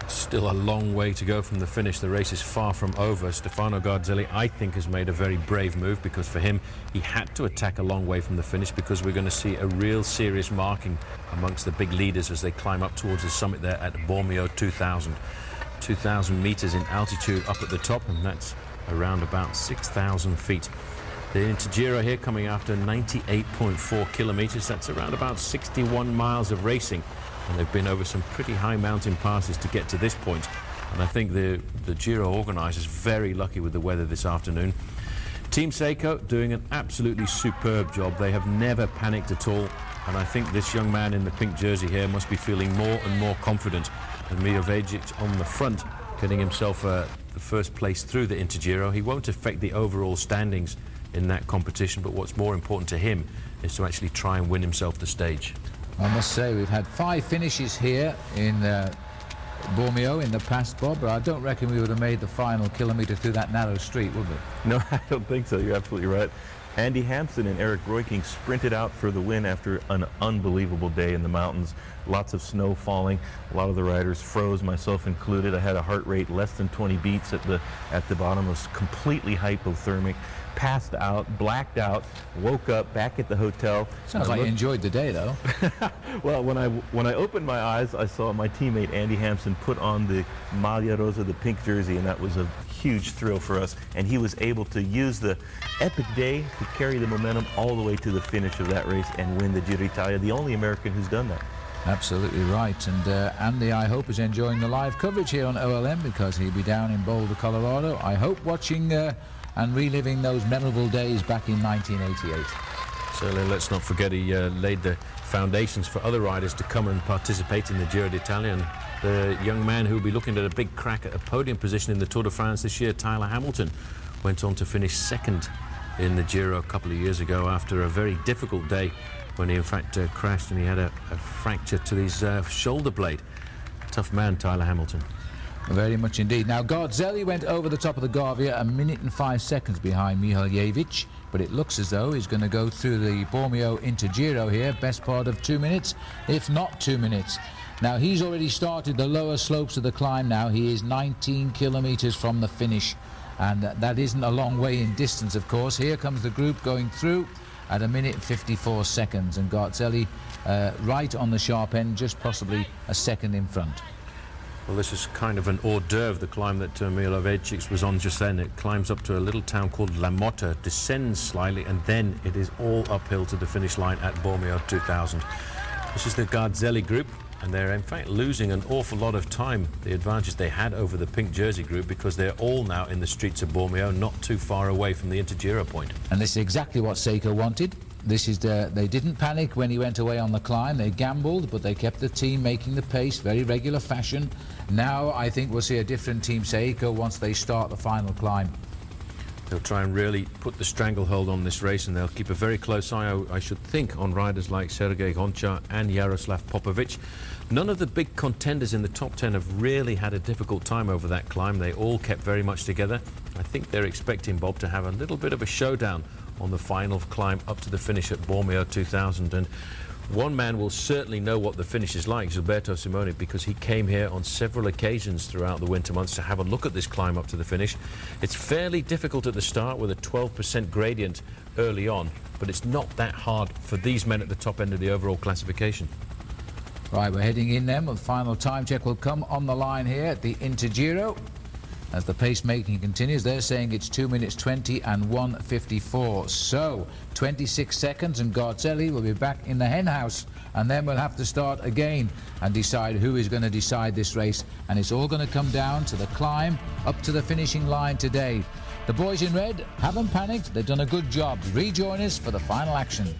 Still a long way to go from the finish. The race is far from over. Stefano Garzelli, I think, has made a very brave move, because for him, he had to attack a long way from the finish, because we're going to see a real serious marking amongst the big leaders as they climb up towards the summit there at Bormio 2,000 meters in altitude up at the top, and that's around about 6,000 feet. The Intergiro here coming after 98.4 kilometers. That's around about 61 miles of racing. And they've been over some pretty high mountain passes to get to this point. And I think the Giro organisers very lucky with the weather this afternoon. Team Saeco doing an absolutely superb job. They have never panicked at all. And I think this young man in the pink jersey here must be feeling more and more confident. And Mihojevic on the front, getting himself the first place through the Intergiro. He won't affect the overall standings in that competition, but what's more important to him is to actually try and win himself the stage. I must say, we've had 5 finishes here in Bormio in the past, Bob, but I don't reckon we would have made the final kilometre through that narrow street, would we? No, I don't think so. You're absolutely right. Andy Hampson and Eric Royking sprinted out for the win after an unbelievable day in the mountains. Lots of snow falling. A lot of the riders froze, myself included. I had a heart rate less than 20 beats at the bottom. I was completely hypothermic. Passed out, blacked out, woke up back at the hotel. Sounds like you enjoyed the day, though. Well, when I opened my eyes, I saw my teammate Andy Hampson put on the Maglia Rosa, the pink jersey, and that was a huge thrill for us. And he was able to use the epic day to carry the momentum all the way to the finish of that race and win the Giro d'Italia, the only American who's done that. Absolutely right. And Andy, I hope, is enjoying the live coverage here on OLM, because he'll be down in Boulder, Colorado. I hope watching and reliving those memorable days back in 1988. Certainly, let's not forget he laid the foundations for other riders to come and participate in the Giro d'Italia. And the young man who will be looking at a big crack at a podium position in the Tour de France this year, Tyler Hamilton, went on to finish 2nd in the Giro a couple of years ago after a very difficult day when he in fact crashed and he had a fracture to his shoulder blade. Tough man, Tyler Hamilton. Very much indeed. Now, Garzelli went over the top of the Gavia 1 minute and 5 seconds behind Mihaljevic, but it looks as though he's going to go through the Bormio into Giro here, best part of 2 minutes, if not 2 minutes. Now, he's already started the lower slopes of the climb now. He is 19 kilometres from the finish, and that isn't a long way in distance, of course. Here comes the group going through at 1 minute 54 seconds, and Garzelli right on the sharp end, just possibly a second in front. Well, this is kind of an hors d'oeuvre, the climb that Mihaljevic was on just then. It climbs up to a little town called La Motta, descends slightly, and then it is all uphill to the finish line at Bormio 2000. This is the Garzelli group, and they're in fact losing an awful lot of time, the advantage they had over the pink jersey group, because they're all now in the streets of Bormio, not too far away from the Intergiro point. And this is exactly what Seiko wanted. This is they didn't panic when he went away on the climb. They gambled, but they kept the team making the pace, very regular fashion. Now I think we'll see a different team Seiko once they start the final climb. They'll try and really put the stranglehold on this race, and they'll keep a very close eye, I should think, on riders like Sergei Gonchar and Jaroslav Popovic. None of the big contenders in the top 10 have really had a difficult time over that climb. They all kept very much together. I think they're expecting, Bob, to have a little bit of a showdown on the final climb up to the finish at Bormio 2000. And one man will certainly know what the finish is like, Gilberto Simoni, because he came here on several occasions throughout the winter months to have a look at this climb up to the finish. It's fairly difficult at the start with a 12% gradient early on, but it's not that hard for these men at the top end of the overall classification. Right, we're heading in then. The final time check will come on the line here at the Intergiro. As the pacemaking continues, they're saying it's 2 minutes 20 and 1:54. So 26 seconds, and Garzelli will be back in the hen house, and then we'll have to start again and decide who is going to decide this race. And it's all going to come down to the climb up to the finishing line today. The boys in red haven't panicked. They've done a good job. Rejoin us for the final action.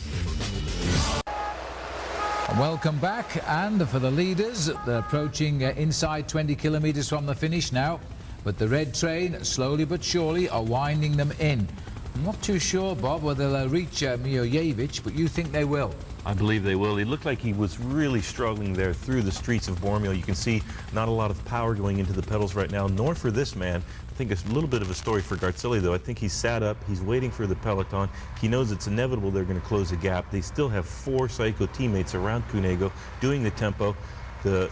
Welcome back, and for the leaders, they're approaching inside 20 kilometres from the finish now. But the red train, slowly but surely, are winding them in. I'm not too sure, Bob, whether they'll reach Mihaljevic, but you think they will? I believe they will. He looked like he was really struggling there through the streets of Bormio. You can see not a lot of power going into the pedals right now, nor for this man. I think it's a little bit of a story for Garzelli, though. I think he's sat up. He's waiting for the peloton. He knows it's inevitable they're going to close the gap. They still have 4 Seiko teammates around Cunego doing the tempo. The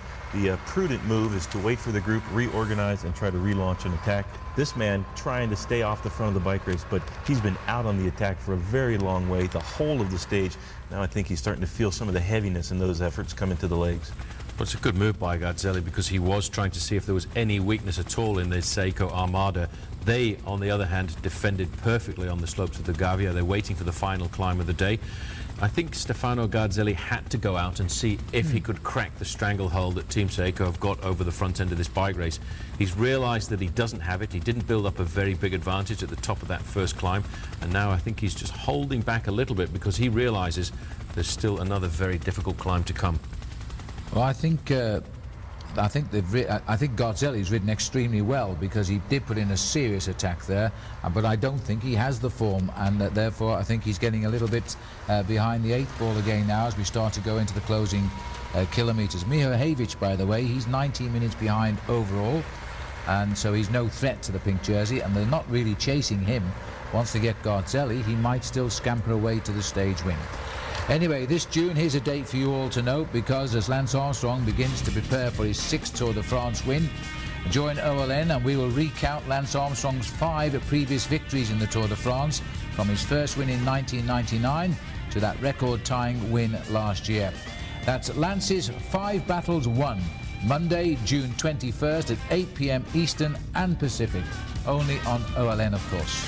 prudent move is to wait for the group, reorganize, and try to relaunch an attack. This man trying to stay off the front of the bike race, but he's been out on the attack for a very long way, the whole of the stage. Now I think he's starting to feel some of the heaviness in those efforts come into the legs. Well, it's a good move by Garzelli, because he was trying to see if there was any weakness at all in this Seiko Armada. They, on the other hand, defended perfectly on the slopes of the Gavia. They're waiting for the final climb of the day. I think Stefano Garzelli had to go out and see if he could crack the stranglehold that Team Seiko have got over the front end of this bike race. He's realised that he doesn't have it. He didn't build up a very big advantage at the top of that first climb, and now I think he's just holding back a little bit because he realises there's still another very difficult climb to come. Well, I think Garzelli's ridden extremely well, because he did put in a serious attack there, but I don't think he has the form, and therefore I think he's getting a little bit behind the 8th ball again now as we start to go into the closing kilometres. Mihaljevic, by the way, he's 19 minutes behind overall, and so he's no threat to the pink jersey, and they're not really chasing him. Once they get Garzelli, he might still scamper away to the stage win. Anyway, this June, here's a date for you all to note, because as Lance Armstrong begins to prepare for his 6th Tour de France win, join OLN and we will recount Lance Armstrong's 5 previous victories in the Tour de France, from his first win in 1999 to that record-tying win last year. That's Lance's 5 battles won, Monday, June 21st at 8 p.m. Eastern and Pacific, only on OLN, of course.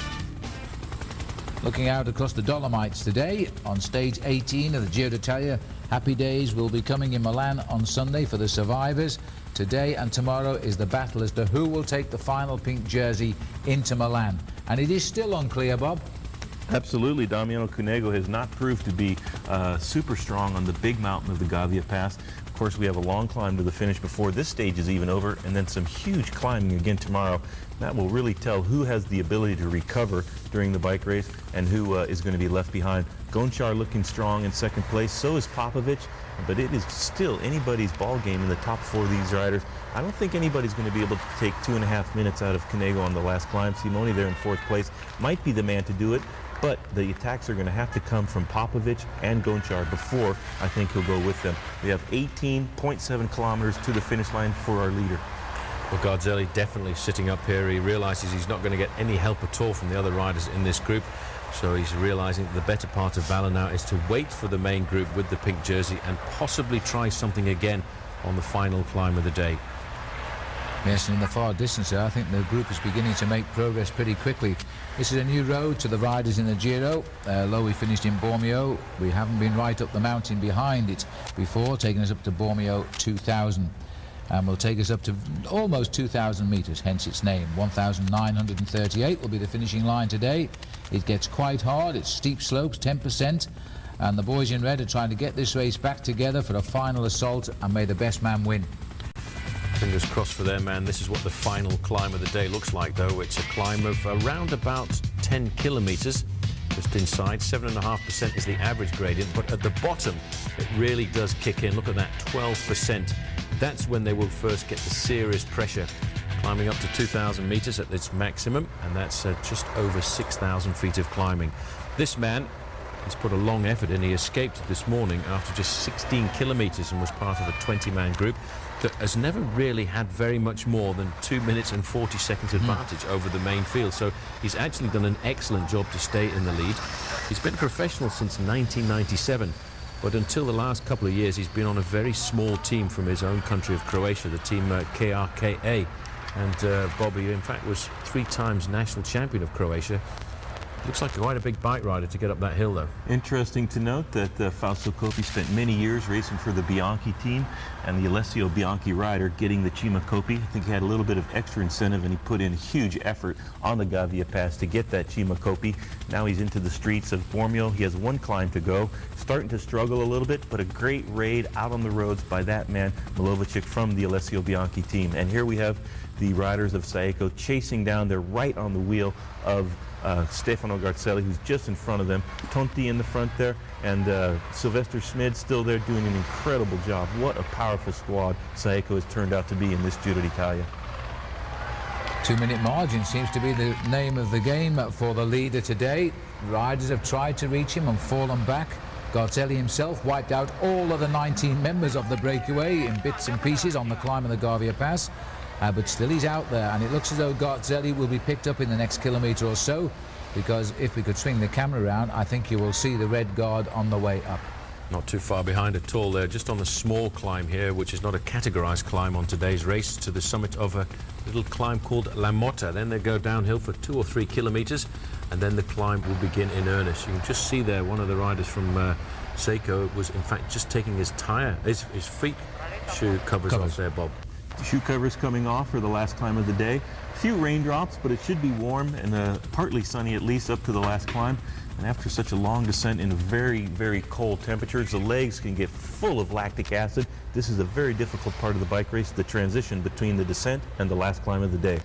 Looking out across the Dolomites today, on stage 18 of the Giro d'Italia, happy days will be coming in Milan on Sunday for the survivors. Today and tomorrow is the battle as to who will take the final pink jersey into Milan. And it is still unclear, Bob. Absolutely. Damiano Cunego has not proved to be super strong on the big mountain of the Gavia Pass. Of course, we have a long climb to the finish before this stage is even over, and then some huge climbing again tomorrow. That will really tell who has the ability to recover during the bike race and who is going to be left behind. Gonchar looking strong in second place, so is Popovic, but it is still anybody's ball game in the top 4 of these riders. I don't think anybody's going to be able to take 2.5 minutes out of Cunego on the last climb. Simoni there in 4th place might be the man to do it, but the attacks are going to have to come from Popovic and Gonchar before I think he'll go with them. We have 18.7 kilometers to the finish line for our leader. Well, Garzelli definitely sitting up here. He realises he's not going to get any help at all from the other riders in this group. So he's realising that the better part of valour now is to wait for the main group with the pink jersey and possibly try something again on the final climb of the day. Yes, and in the far distance there, I think the group is beginning to make progress pretty quickly. This is a new road to the riders in the Giro. Although we finished in Bormio, we haven't been right up the mountain behind it before, taking us up to Bormio 2000. And will take us up to almost 2,000 metres, hence its name. 1,938 will be the finishing line today. It gets quite hard, it's steep slopes, 10%, and the boys in red are trying to get this race back together for a final assault, and may the best man win. Fingers crossed for their man. This is what the final climb of the day looks like, though. It's a climb of around about 10 kilometres, just inside. 7.5% is the average gradient, but at the bottom, it really does kick in. Look at that, 12%. That's when they will first get the serious pressure, climbing up to 2,000 metres at its maximum, and that's just over 6,000 feet of climbing. This man has put a long effort in. He escaped this morning after just 16 kilometres and was part of a 20-man group that has never really had very much more than 2 minutes and 40 seconds advantage over the main field. So he's actually done an excellent job to stay in the lead. He's been professional since 1997. But until the last couple of years, he's been on a very small team from his own country of Croatia, the team KRKA. And Bobby, in fact, was 3 times national champion of Croatia. Looks like quite a big bike rider to get up that hill, though. Interesting to note that Fausto Coppi spent many years racing for the Bianchi team, and the Alessio Bianchi rider getting the Cima Coppi. I think he had a little bit of extra incentive, and he put in huge effort on the Gavia Pass to get that Cima Coppi. Now he's into the streets of Bormio. He has 1 climb to go, starting to struggle a little bit, but a great raid out on the roads by that man, Milovacic, from the Alessio Bianchi team. And here we have the riders of Saeco chasing down. They're right on the wheel of Stefano Garzelli, who's just in front of them. Tonti in the front there, and Sylvester Schmid still there doing an incredible job. What a powerful squad Saeco has turned out to be in this Giro d'Italia. 2-minute margin seems to be the name of the game for the leader today. Riders have tried to reach him and fallen back. Garzelli himself wiped out all of the 19 members of the breakaway in bits and pieces on the climb of the Gavia Pass. But still he's out there, and it looks as though Garzelli will be picked up in the next kilometre or so, because if we could swing the camera around, I think you will see the red guard on the way up. Not too far behind at all. They're just on the small climb here, which is not a categorised climb on today's race, to the summit of a little climb called La Motta. Then they go downhill for 2 or 3 kilometres, and then the climb will begin in earnest. You can just see there one of the riders from Saeco was in fact just taking his feet shoe covers off there, Bob. Shoe covers coming off for the last climb of the day. A few raindrops, but it should be warm and partly sunny at least up to the last climb. And after such a long descent in very, very cold temperatures, the legs can get full of lactic acid. This is a very difficult part of the bike race, the transition between the descent and the last climb of the day.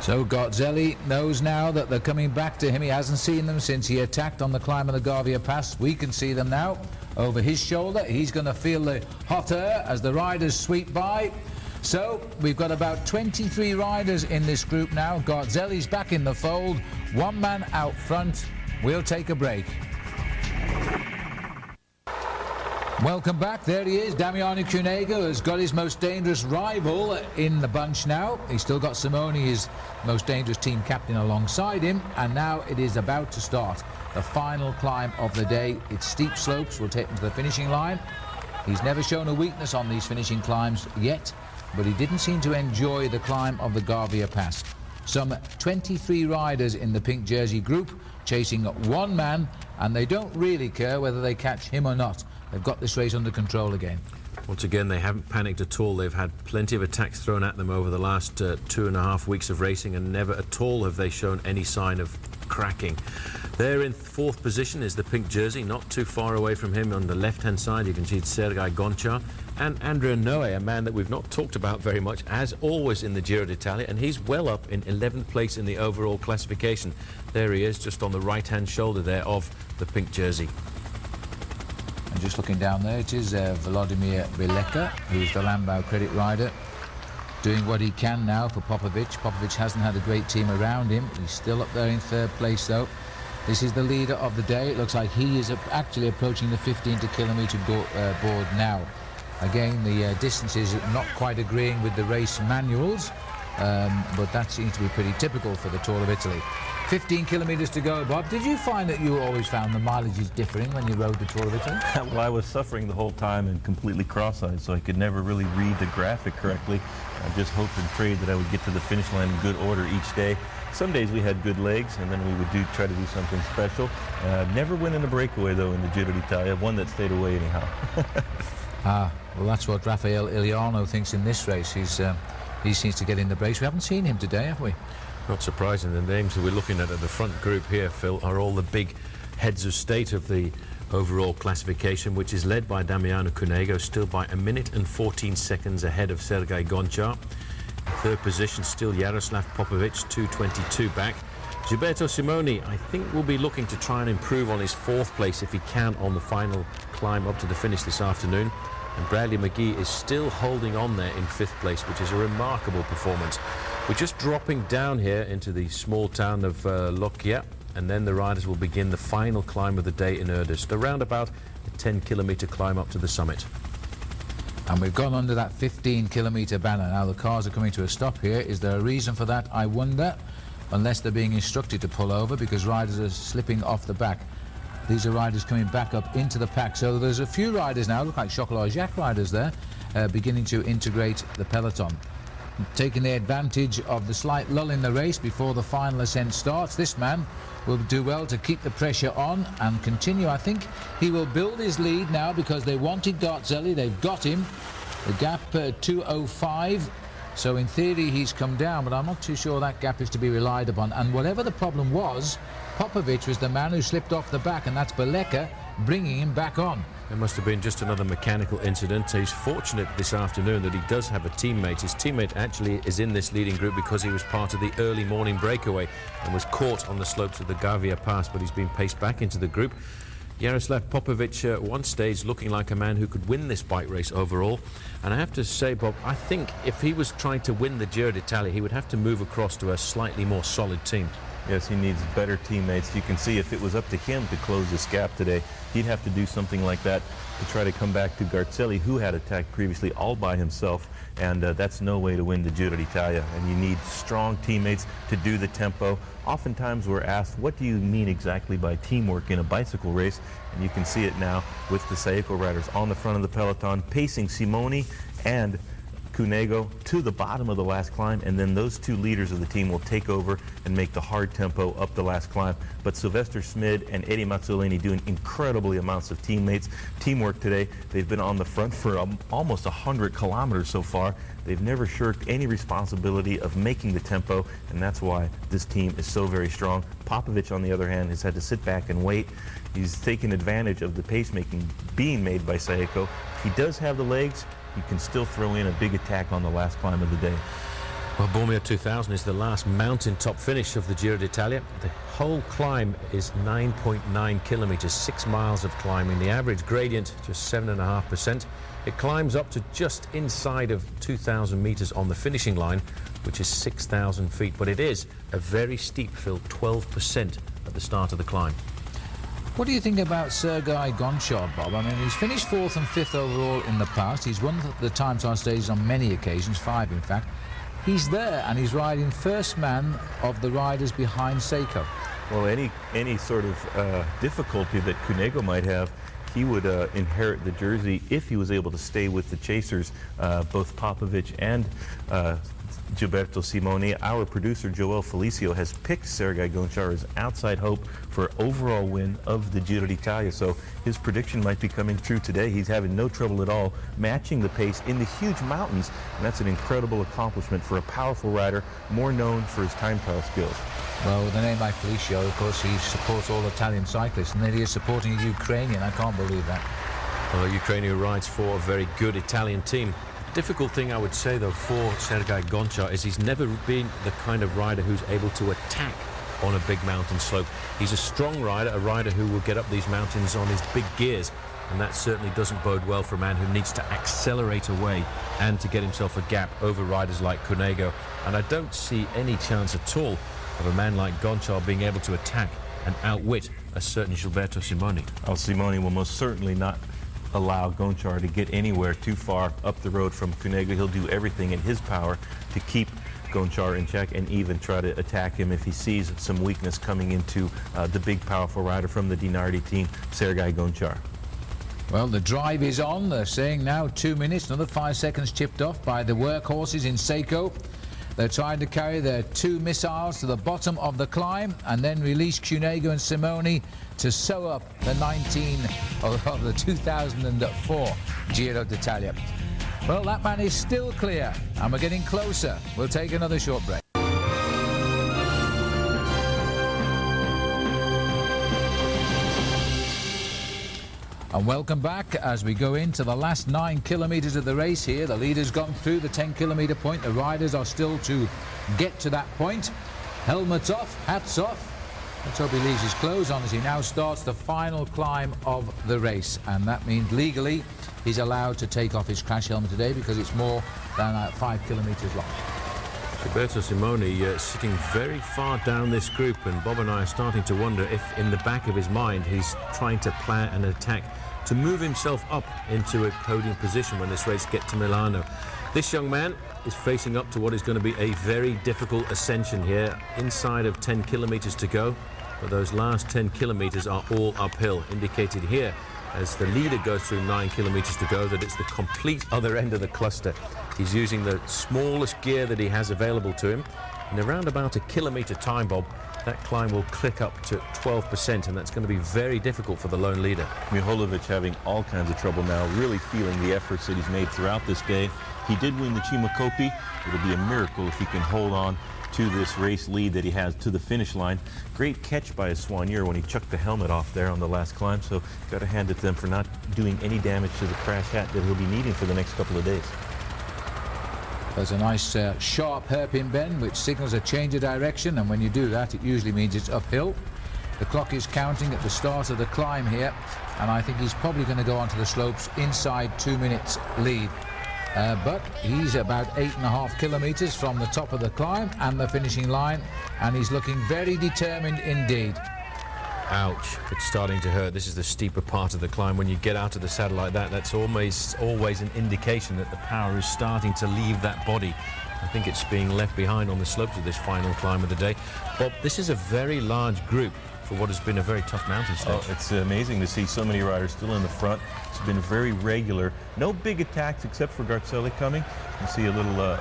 So Garzelli knows now that they're coming back to him. He hasn't seen them since he attacked on the climb of the Gavia Pass. We can see them now over his shoulder. He's going to feel the hot air as the riders sweep by. So we've got about 23 riders in this group now. Garzelli's back in the fold. 1 man out front. We'll take a break. Welcome back. There he is. Damiano Cunego has got his most dangerous rival in the bunch now. He's still got Simoni, his most dangerous team captain, alongside him. And now it is about to start the final climb of the day. It's steep slopes will take him to the finishing line. He's never shown a weakness on these finishing climbs yet, but he didn't seem to enjoy the climb of the Gavia Pass. Some 23 riders in the pink jersey group chasing 1 man, and they don't really care whether they catch him or not. They've got this race under control again. Once again, they haven't panicked at all. They've had plenty of attacks thrown at them over the last 2.5 weeks of racing, and never at all have they shown any sign of cracking. There in fourth position is the pink jersey, not too far away from him on the left-hand side. You can see it's Sergei Gonchar and Andrea Noe, a man that we've not talked about very much, as always in the Giro d'Italia, and he's well up in 11th place in the overall classification. There he is, just on the right-hand shoulder there of the pink jersey. And just looking down there, it is Vladimir Bileka, who's the Lambau credit rider, doing what he can now for Popovic. Popovic hasn't had a great team around him. He's still up there in third place, though. This is the leader of the day. It looks like he is actually approaching the 15-kilometre board now. Again, the distance is not quite agreeing with the race manuals, but that seems to be pretty typical for the Tour of Italy. 15 kilometres to go, Bob. Did you find that you always found the mileage is differing when you rode the Tour of Italy? Well, I was suffering the whole time and completely cross-eyed, so I could never really read the graphic correctly. I just hoped and prayed that I would get to the finish line in good order each day. Some days we had good legs, and then we would try to do something special. Never win in a breakaway, though, in the Giro d'Italia. One that stayed away anyhow. Well, that's what Rafael Iliano thinks in this race. He seems to get in the breaks. We haven't seen him today, have we? Not surprising. The names that we're looking at the front group here, Phil, are all the big heads of state of the overall classification, which is led by Damiano Cunego, still by 1 minute and 14 seconds ahead of Sergei Gonchar. Third position, still Jaroslav Popovic, 2:22 back. Gilberto Simoni, I think, will be looking to try and improve on his fourth place if he can on the final climb up to the finish this afternoon. And Bradley McGee is still holding on there in fifth place, which is a remarkable performance. We're just dropping down here into the small town of Lochia, and then the riders will begin the final climb of the day in earnest, around about a 10-kilometre climb up to the summit. And we've gone under that 15-kilometre banner. Now the cars are coming to a stop here. Is there a reason for that, I wonder? Unless they're being instructed to pull over because riders are slipping off the back. These are riders coming back up into the pack. So there's a few riders now, look like Chocolat Jacques riders there, beginning to integrate the peloton. Taking the advantage of the slight lull in the race before the final ascent starts, this man will do well to keep the pressure on and continue. I think he will build his lead now because they wanted Garzelli. They've got him. The gap 2:05. So in theory he's come down, but I'm not too sure that gap is to be relied upon. And whatever the problem was, Popovic was the man who slipped off the back, and that's Bileka bringing him back on. It must have been just another mechanical incident. He's fortunate this afternoon that he does have a teammate. His teammate actually is in this leading group because he was part of the early morning breakaway and was caught on the slopes of the Gavia Pass, but he's been paced back into the group. Jaroslav Popovic at one stage looking like a man who could win this bike race overall. And I have to say, Bob, I think if he was trying to win the Giro d'Italia, he would have to move across to a slightly more solid team. Yes, he needs better teammates. You can see if it was up to him to close this gap today, he'd have to do something like that to try to come back to Garzelli, who had attacked previously all by himself, and that's no way to win the Giro d'Italia. And you need strong teammates to do the tempo. Oftentimes we're asked, what do you mean exactly by teamwork in a bicycle race? And you can see it now with the Saeco riders on the front of the peloton, pacing Simoni and Cunego to the bottom of the last climb, and then those two leaders of the team will take over and make the hard tempo up the last climb. But Sylvester Smid and Eddie Mazzolini doing incredibly amounts of teamwork today. They've been on the front for almost 100 kilometers so far. They've never shirked any responsibility of making the tempo, and that's why this team is so very strong. Popovic, on the other hand, has had to sit back and wait. He's taken advantage of the pacemaking being made by Saeco. He does have the legs. You can still throw in a big attack on the last climb of the day. Well, Bormio 2000 is the last mountaintop finish of the Giro d'Italia. The whole climb is 9.9 kilometres, 6 miles of climbing. The average gradient, just 7.5%. It climbs up to just inside of 2,000 metres on the finishing line, which is 6,000 feet. But it is a very steep, Phil, 12% at the start of the climb. What do you think about Sergei Gonchar, Bob? I mean, he's finished 4th and 5th overall in the past. He's won the time trial stages on many occasions, 5 in fact. He's there and he's riding first man of the riders behind Saeco. Well, any sort of difficulty that Cunego might have, he would inherit the jersey if he was able to stay with the chasers, both Popovic and Gilberto Simoni. Our producer, Joel Felicio, has picked Sergei Gonchar as outside hope for overall win of the Giro d'Italia. So his prediction might be coming true today. He's having no trouble at all matching the pace in the huge mountains. And that's an incredible accomplishment for a powerful rider, more known for his time trial skills. Well, with a name like Felicio, of course, he supports all Italian cyclists, and then he is supporting a Ukrainian. I can't believe that. Well, Ukraine who rides for a very good Italian team. Difficult thing, I would say, though, for Sergei Gonchar is he's never been the kind of rider who's able to attack on a big mountain slope. He's a strong rider, a rider who will get up these mountains on his big gears, and that certainly doesn't bode well for a man who needs to accelerate away and to get himself a gap over riders like Cunego. And I don't see any chance at all of a man like Gonchar being able to attack and outwit a certain Gilberto Simoni. Well, Simoni will most certainly not allow Gonchar to get anywhere too far up the road from Cunego. He'll do everything in his power to keep Gonchar in check and even try to attack him if he sees some weakness coming into the big, powerful rider from the Dinardi team, Sergei Gonchar. Well, the drive is on. They're saying now 2 minutes, another 5 seconds chipped off by the workhorses in Seiko. They're trying to carry their 2 missiles to the bottom of the climb and then release Cunego and Simoni to sew up the 19 of the 2004 Giro d'Italia. Well, that man is still clear, and we're getting closer. We'll take another short break. And welcome back as we go into the last 9 kilometres of the race here. The leader's gone through the 10-kilometre point. The riders are still to get to that point. Helmets off, hats off. Let's hope he leaves his clothes on as he now starts the final climb of the race. And that means legally he's allowed to take off his crash helmet today because it's more than 5 kilometres long. Gilberto Simoni sitting very far down this group, and Bob and I are starting to wonder if in the back of his mind he's trying to plan an attack to move himself up into a podium position when this race gets to Milano. This young man is facing up to what is going to be a very difficult ascension here, inside of 10 kilometres to go, but those last 10 kilometres are all uphill, indicated here as the leader goes through 9 kilometres to go that it's the complete other end of the cluster. He's using the smallest gear that he has available to him. In around about a kilometre time, Bob, that climb will click up to 12%, and that's going to be very difficult for the lone leader. Miholovic having all kinds of trouble now, really feeling the efforts that he's made throughout this day. He did win the Cima-Coppi. It'll be a miracle if he can hold on to this race lead that he has to the finish line. Great catch by Soigneur when he chucked the helmet off there on the last climb, so got to hand it to them for not doing any damage to the crash hat that he'll be needing for the next couple of days. There's a nice sharp hairpin bend which signals a change of direction, and when you do that it usually means it's uphill. The clock is counting at the start of the climb here, and I think he's probably going to go onto the slopes inside 2 minutes lead. But he's about 8.5 kilometres from the top of the climb and the finishing line, and he's looking very determined indeed. Ouch, it's starting to hurt. This is the steeper part of the climb. When you get out of the saddle like that, that's always an indication that the power is starting to leave that body. I think it's being left behind on the slopes of this final climb of the day. Bob, this is a very large group for what has been a very tough mountain stage. Oh, it's amazing to see so many riders still in the front. It's been very regular. No big attacks except for Garzelli coming. You see a little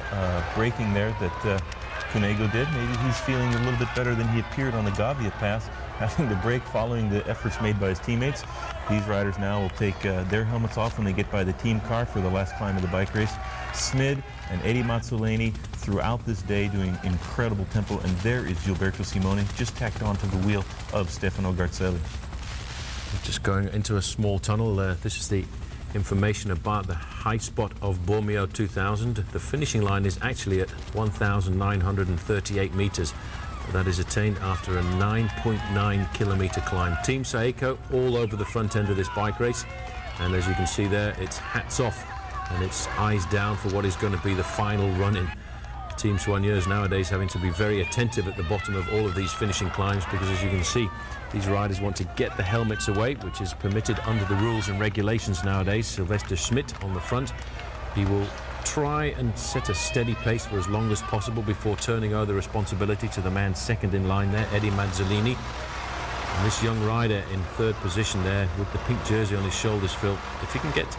braking there that Cunego did. Maybe he's feeling a little bit better than he appeared on the Gavia pass, having to brake following the efforts made by his teammates. These riders now will take their helmets off when they get by the team car for the last climb of the bike race. Smid and Eddie Mazzoleni throughout this day doing incredible tempo, and there is Gilberto Simoni just tacked onto the wheel of Stefano Garzelli. Just going into a small tunnel. This is the information about the high spot of Bormio 2000. The finishing line is actually at 1,938 metres. That is attained after a 9.9 kilometre climb. Team Saeco all over the front end of this bike race, and as you can see there, it's hats off and it's eyes down for what is going to be the final run-in. Team Soigneurs nowadays having to be very attentive at the bottom of all of these finishing climbs, because as you can see, these riders want to get the helmets away, which is permitted under the rules and regulations nowadays. Sylvester Schmidt on the front. He will try and set a steady pace for as long as possible before turning over the responsibility to the man second in line there, Eddie Mazzolini. And this young rider in third position there with the pink jersey on his shoulders, Phil, if he can get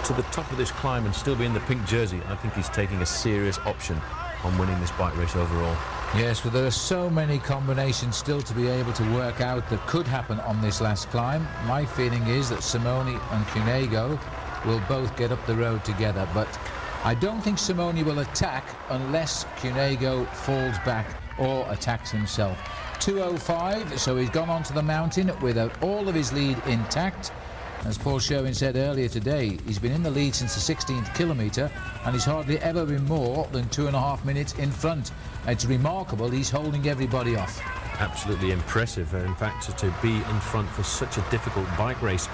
to the top of this climb and still be in the pink jersey, I think he's taking a serious option on winning this bike race overall. Yes, but there are so many combinations still to be able to work out that could happen on this last climb. My feeling is that Simoni and Cunego will both get up the road together, but I don't think Simoni will attack unless Cunego falls back or attacks himself. 2:05, so he's gone onto the mountain with all of his lead intact. As Paul Sherwen said earlier today, he's been in the lead since the 16th kilometre, and he's hardly ever been more than 2.5 minutes in front. It's remarkable, he's holding everybody off. Absolutely impressive, in fact, to be in front for such a difficult bike race.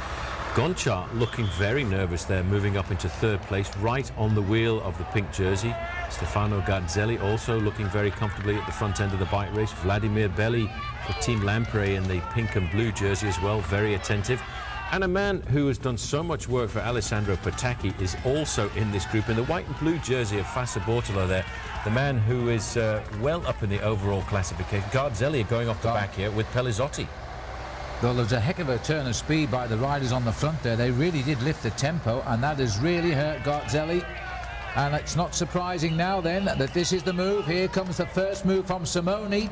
Gonchar looking very nervous there, moving up into third place, right on the wheel of the pink jersey. Stefano Garzelli also looking very comfortably at the front end of the bike race. Vladimir Belli for Team Lampre in the pink and blue jersey as well, very attentive. And a man who has done so much work for Alessandro Patacchi is also in this group in the white and blue jersey of Fassa Bortolo there. The man who is well up in the overall classification. Garzelli going off the back here with Pellizotti. Well, there's a heck of a turn of speed by the riders on the front there. They really did lift the tempo, and that has really hurt Garzelli. And it's not surprising now then that this is the move. Here comes the first move from Simoni.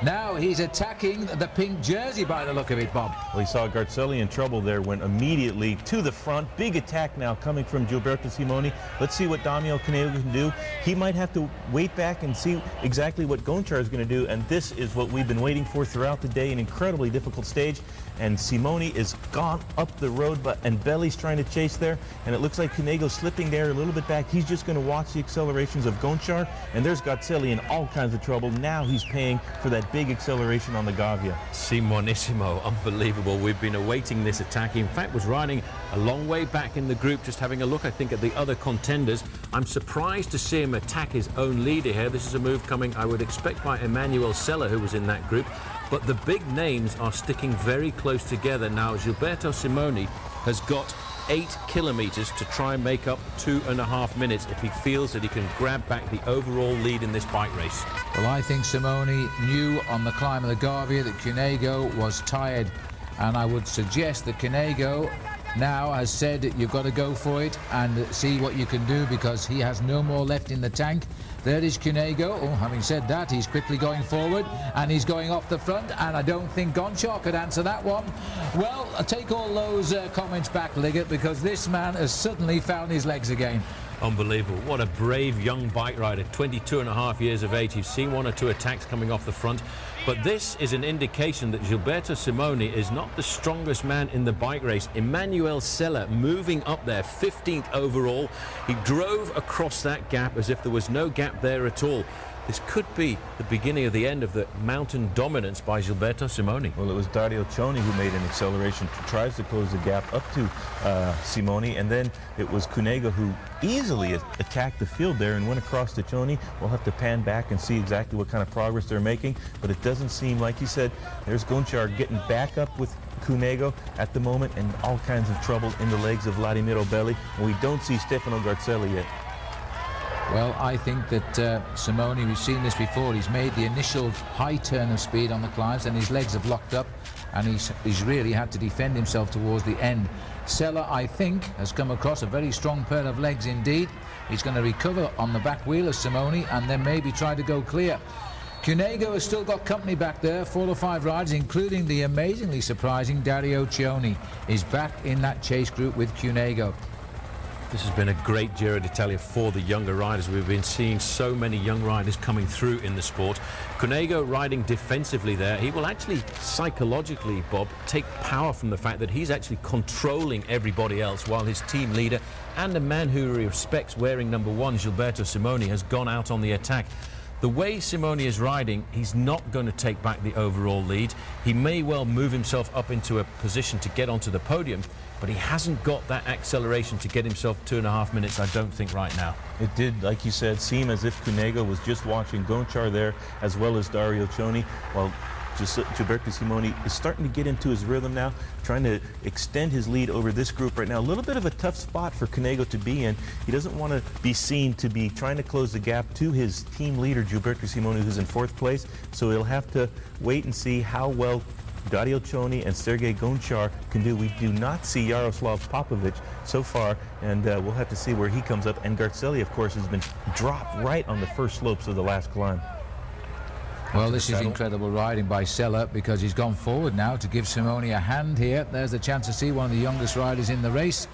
Now he's attacking the pink jersey by the look of it, Bob. Well, he saw Garzelli in trouble there, went immediately to the front. Big attack now coming from Gilberto Simoni. Let's see what Damiano Cunego can do. He might have to wait back and see exactly what Gonchar is going to do, and this is what we've been waiting for throughout the day, an incredibly difficult stage. And Simoni is gone up the road, and Belli's trying to chase there, and it looks like Cunego's slipping there a little bit back. He's just going to watch the accelerations of Gonchar, and there's Garzelli in all kinds of trouble. Now he's paying for that big acceleration on the Gavia. Simonissimo, unbelievable. We've been awaiting this attack. He, in fact, was riding a long way back in the group, just having a look, I think, at the other contenders. I'm surprised to see him attack his own leader here. This is a move coming, I would expect, by Emmanuel Sella, who was in that group. But the big names are sticking very close together now. Gilberto Simoni has got 8 kilometres to try and make up 2.5 minutes if he feels that he can grab back the overall lead in this bike race. Well, I think Simoni knew on the climb of the Gavia that Cunego was tired, and I would suggest that Cunego now has said that you've got to go for it and see what you can do, because he has no more left in the tank. There is Cunego. Oh, having said that, he's quickly going forward and he's going off the front, and I don't think Gonchar could answer that one. Well, I take all those comments back, Liggett, because this man has suddenly found his legs again. Unbelievable. What a brave young bike rider, 22.5 years of age. You've seen 1 or 2 attacks coming off the front, but this is an indication that Gilberto Simoni is not the strongest man in the bike race. Emmanuel Sella moving up there, 15th overall. He drove across that gap as if there was no gap there at all. This could be the beginning of the end of the mountain dominance by Gilberto Simoni. Well, it was Dario Cioni who made an acceleration, tries to close the gap up to Simoni, and then it was Cunego who easily attacked the field there and went across to Cioni. We'll have to pan back and see exactly what kind of progress they're making, but it doesn't seem, like you said, there's Gonchar getting back up with Cunego at the moment, and all kinds of trouble in the legs of Vladimiro Belli, and we don't see Stefano Garzelli yet. Well, I think that Simoni, we've seen this before, he's made the initial high turn of speed on the climbs and his legs have locked up, and he's really had to defend himself towards the end. Sella, I think, has come across a very strong pair of legs indeed. He's going to recover on the back wheel of Simoni and then maybe try to go clear. Cunego has still got company back there, 4 or 5 riders, including the amazingly surprising Dario Cioni is back in that chase group with Cunego. This has been a great Giro d'Italia for the younger riders. We've been seeing so many young riders coming through in the sport. Cunego riding defensively there. He will actually psychologically, Bob, take power from the fact that he's actually controlling everybody else, while his team leader and the man who he respects wearing number 1, Gilberto Simoni, has gone out on the attack. The way Simoni is riding, he's not going to take back the overall lead. He may well move himself up into a position to get onto the podium, but he hasn't got that acceleration to get himself 2.5 minutes, I don't think, right now. It did, like you said, seem as if Cunego was just watching Gonchar there, as well as Dario Cioni, while Gilberto Simoni is starting to get into his rhythm now, trying to extend his lead over this group right now. A little bit of a tough spot for Cunego to be in. He doesn't want to be seen to be trying to close the gap to his team leader, Gilberto Simoni, who's in 4th place. So he'll have to wait and see how well Dario Cioni and Sergei Gonchar can do. We do not see Jaroslav Popovic so far, and we'll have to see where he comes up. And Garzelli, of course, has been dropped right on the first slopes of the last climb. Well, this is incredible riding by Sella, because he's gone forward now to give Simoni a hand here. There's a chance to see one of the youngest riders in the race.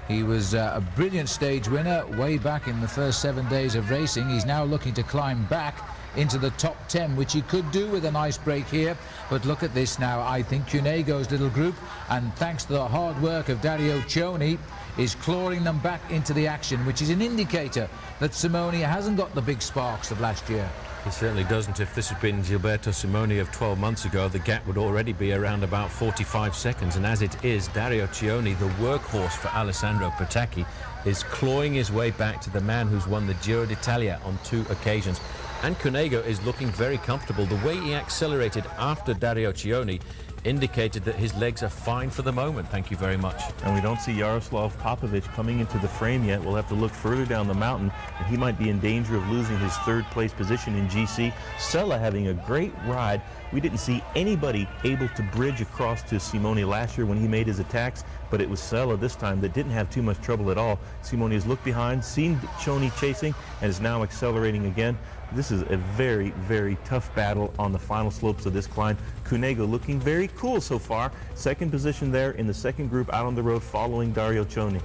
He was a brilliant stage winner way back in the first 7 days of racing. He's now looking to climb back into the top 10, which he could do with a nice break here. But look at this now. I think Cunego's little group, and thanks to the hard work of Dario Cioni, is clawing them back into the action, which is an indicator that Simoni hasn't got the big sparks of last year. He certainly doesn't. If this had been Gilberto Simoni of 12 months ago, the gap would already be around about 45 seconds. And as it is, Dario Cioni, the workhorse for Alessandro Petacchi, is clawing his way back to the man who's won the Giro d'Italia on 2 occasions. And Cunego is looking very comfortable. The way he accelerated after Dario Cioni indicated that his legs are fine for the moment. Thank you very much. And we don't see Jaroslav Popovic coming into the frame yet. We'll have to look further down the mountain, and he might be in danger of losing his 3rd place position in GC. Sella having a great ride. We didn't see anybody able to bridge across to Simoni last year when he made his attacks, but it was Sella this time that didn't have too much trouble at all. Simoni has looked behind, seen Cioni chasing, and is now accelerating again. This is a very, very tough battle on the final slopes of this climb. Cunego looking very cool so far. 2nd position there in the 2nd group out on the road following Dario Cioni.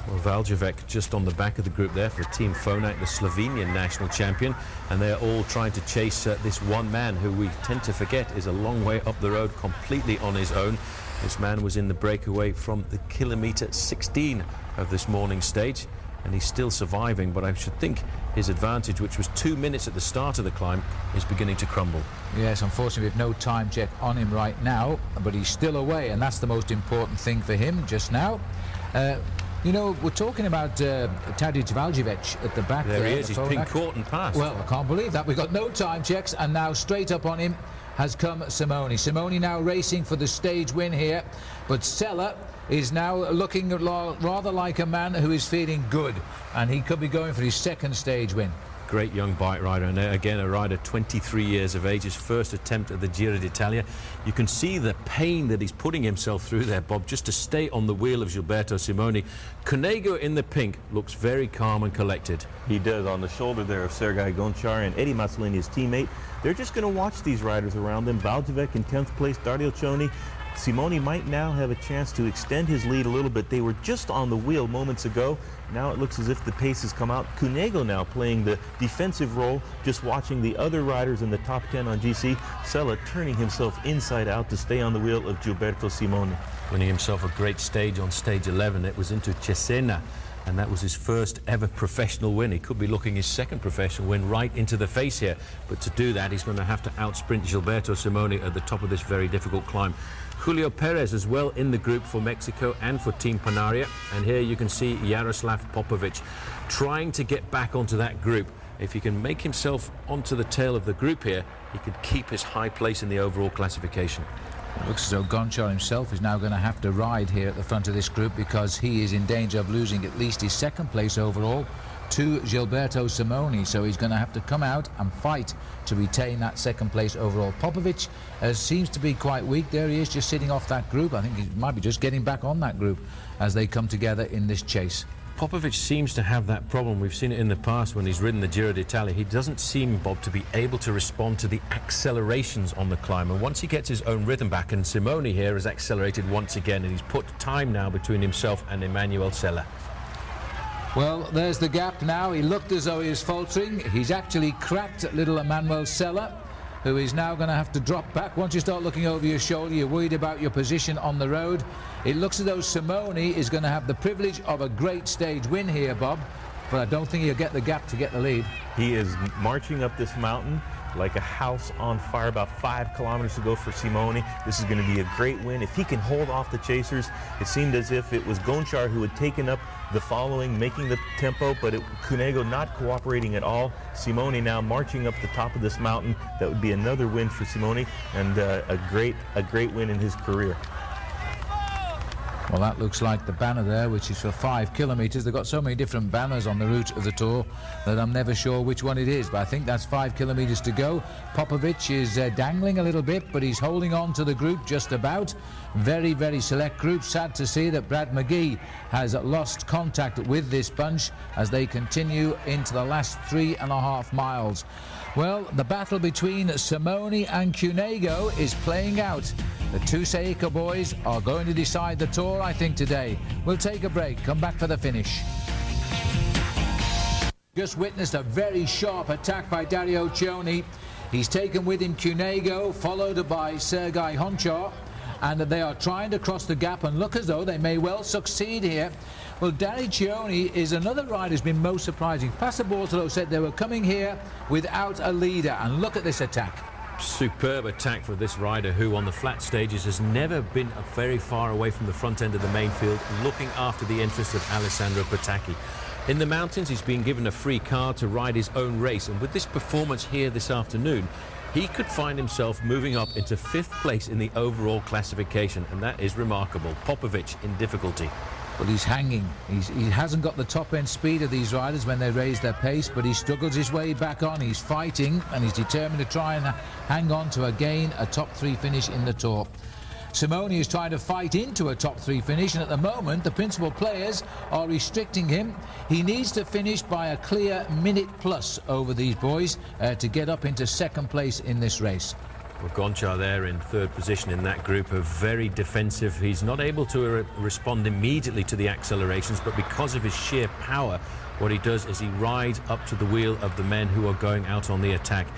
Well, Valjevec just on the back of the group there for Team Phonak, the Slovenian national champion, and they're all trying to chase this one man who we tend to forget is a long way up the road completely on his own. This man was in the breakaway from the kilometre 16 of this morning's stage, and he's still surviving, but I should think his advantage, which was 2 minutes at the start of the climb, is beginning to crumble. Yes, unfortunately, we have no time check on him right now, but he's still away, and that's the most important thing for him just now. You know, we're talking about Tadej Valjevec at the back there. There he is. He's been caught and passed. Well, I can't believe that. We've got no time checks, and now straight up on him has come Simoni. Simoni now racing for the stage win here, but Sella is now looking rather like a man who is feeling good, and he could be going for his 2nd stage win. Great young bike rider, and again a rider 23 years of age, his 1st attempt at the Giro d'Italia. You can see the pain that he's putting himself through there, Bob, just to stay on the wheel of Gilberto Simoni. Cunego in the pink looks very calm and collected. He does, on the shoulder there of Sergei Gonchar and Eddie Mazzolini, his teammate. They're just going to watch these riders around them. Valjevec in 10th place, Dario Cioni. Simoni might now have a chance to extend his lead a little bit. They were just on the wheel moments ago. Now it looks as if the pace has come out. Cunego now playing the defensive role, just watching the other riders in the top 10 on GC. Sella turning himself inside out to stay on the wheel of Gilberto Simoni. Winning himself a great stage on stage 11. It was into Cesena, and that was his 1st ever professional win. He could be looking his 2nd professional win right into the face here, but to do that he's going to have to outsprint Gilberto Simoni at the top of this very difficult climb. Julio Perez as well in the group for Mexico and for Team Panaria, and here you can see Jaroslav Popovic trying to get back onto that group. If he can make himself onto the tail of the group here, he could keep his high place in the overall classification. It looks as though Gonchar himself is now going to have to ride here at the front of this group, because he is in danger of losing at least his 2nd place overall to Gilberto Simoni, so he's going to have to come out and fight to retain that 2nd place overall. Popovic seems to be quite weak. There he is, just sitting off that group. I think he might be just getting back on that group as they come together in this chase. Popovic seems to have that problem. We've seen it in the past when he's ridden the Giro d'Italia. He doesn't seem, Bob, to be able to respond to the accelerations on the climb. And once he gets his own rhythm back, and Simoni here has accelerated once again, and he's put time now between himself and Emmanuel Sella. Well, there's the gap now. He looked as though he was faltering. He's actually cracked little Emmanuel Sella, who is now going to have to drop back. Once you start looking over your shoulder, you're worried about your position on the road. It looks as though Simoni is going to have the privilege of a great stage win here, Bob, but I don't think he'll get the gap to get the lead. He is marching up this mountain like a house on fire. About 5 kilometers to go for Simoni. This is going to be a great win. If he can hold off the chasers, it seemed as if it was Gonchar who had taken up the following, making the tempo, but Cunego not cooperating at all. Simoni now marching up the top of this mountain. That would be another win for Simoni, and a great win in his career. Well, that looks like the banner there, which is for 5 kilometres. They've got so many different banners on the route of the Tour that I'm never sure which one it is, but I think that's 5 kilometres to go. Popovic is dangling a little bit, but he's holding on to the group just about. Very, very select group. Sad to see that Brad McGee has lost contact with this bunch as they continue into the last 3.5 miles. Well, the battle between Simoni and Cunego is playing out The two Seiko boys are going to decide the Tour, I think, today. We'll take a break, come back for the finish. Just witnessed a very sharp attack by Dario Cioni. He's taken with him Cunego, followed by Sergei Honchar, and they are trying to cross the gap and look as though they may well succeed here. Well, Dario Cioni is another rider who's been most surprising. Passabortolo said they were coming here without a leader, and look at this attack. Superb attack for this rider who on the flat stages has never been very far away from the front end of the main field, looking after the interests of Alessandro Petacchi. In the mountains, he's been given a free car to ride his own race, and with this performance here this afternoon, he could find himself moving up into 5th place in the overall classification, and that is remarkable. Popovic in difficulty. Well, he's hanging. He hasn't got the top-end speed of these riders when they raise their pace, but he struggles his way back on. He's fighting, and he's determined to try and hang on to, again, a top 3 finish in the Tour. Simoni is trying to fight into a top 3 finish, and at the moment the principal players are restricting him. He needs to finish by a clear minute plus over these boys to get up into 2nd place in this race. Well, Gonchar there in 3rd position in that group are very defensive. He's not able to respond immediately to the accelerations, but because of his sheer power, what he does is he rides up to the wheel of the men who are going out on the attack.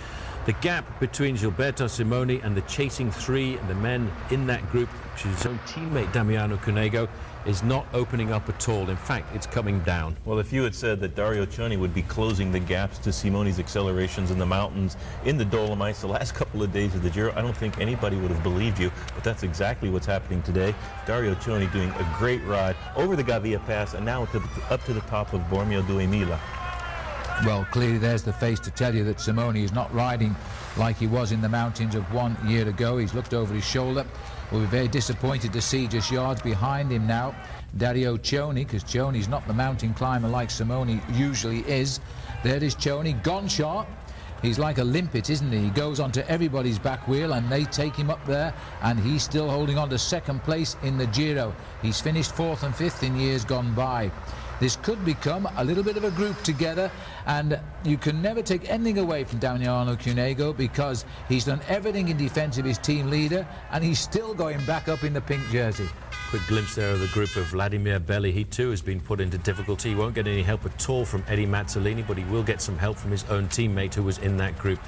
The gap between Gilberto Simoni and the chasing 3, the men in that group, which is his own teammate Damiano Cunego, is not opening up at all. In fact, it's coming down. Well, if you had said that Dario Cioni would be closing the gaps to Simoni's accelerations in the mountains, in the Dolomites, the last couple of days of the Giro, I don't think anybody would have believed you, but that's exactly what's happening today. Dario Cioni doing a great ride over the Gavia Pass and now up to the top of Bormio Duemila. Well, clearly there's the face to tell you that Simoni is not riding like he was in the mountains of 1 year ago. He's looked over his shoulder. We'll be very disappointed to see just yards behind him now Dario Cioni, because Cioni's not the mountain climber like Simoni usually is. There is Cioni. Gonchar, he's like a limpet, isn't he? He goes onto everybody's back wheel and they take him up there, and he's still holding on to 2nd place in the Giro. He's finished 4th and 5th in years gone by. This could become a little bit of a group together, and you can never take anything away from Damiano Cunego because he's done everything in defence of his team leader, and he's still going back up in the pink jersey. Quick glimpse there of the group of Vladimir Belli. He too has been put into difficulty. He won't get any help at all from Eddie Mazzolini, but he will get some help from his own teammate who was in that group.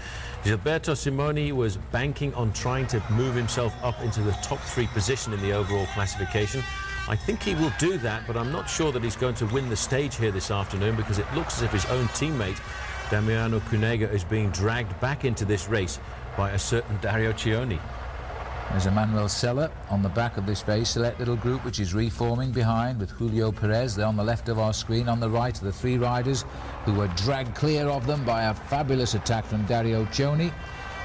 Gilberto Simoni was banking on trying to move himself up into the top 3 position in the overall classification. I think he will do that, but I'm not sure that he's going to win the stage here this afternoon, because it looks as if his own teammate Damiano Cunego is being dragged back into this race by a certain Dario Cioni. There's Emmanuel Sella on the back of this very select little group, which is reforming behind with Julio Perez. They're on the left of our screen. On the right are the 3 riders who were dragged clear of them by a fabulous attack from Dario Cioni.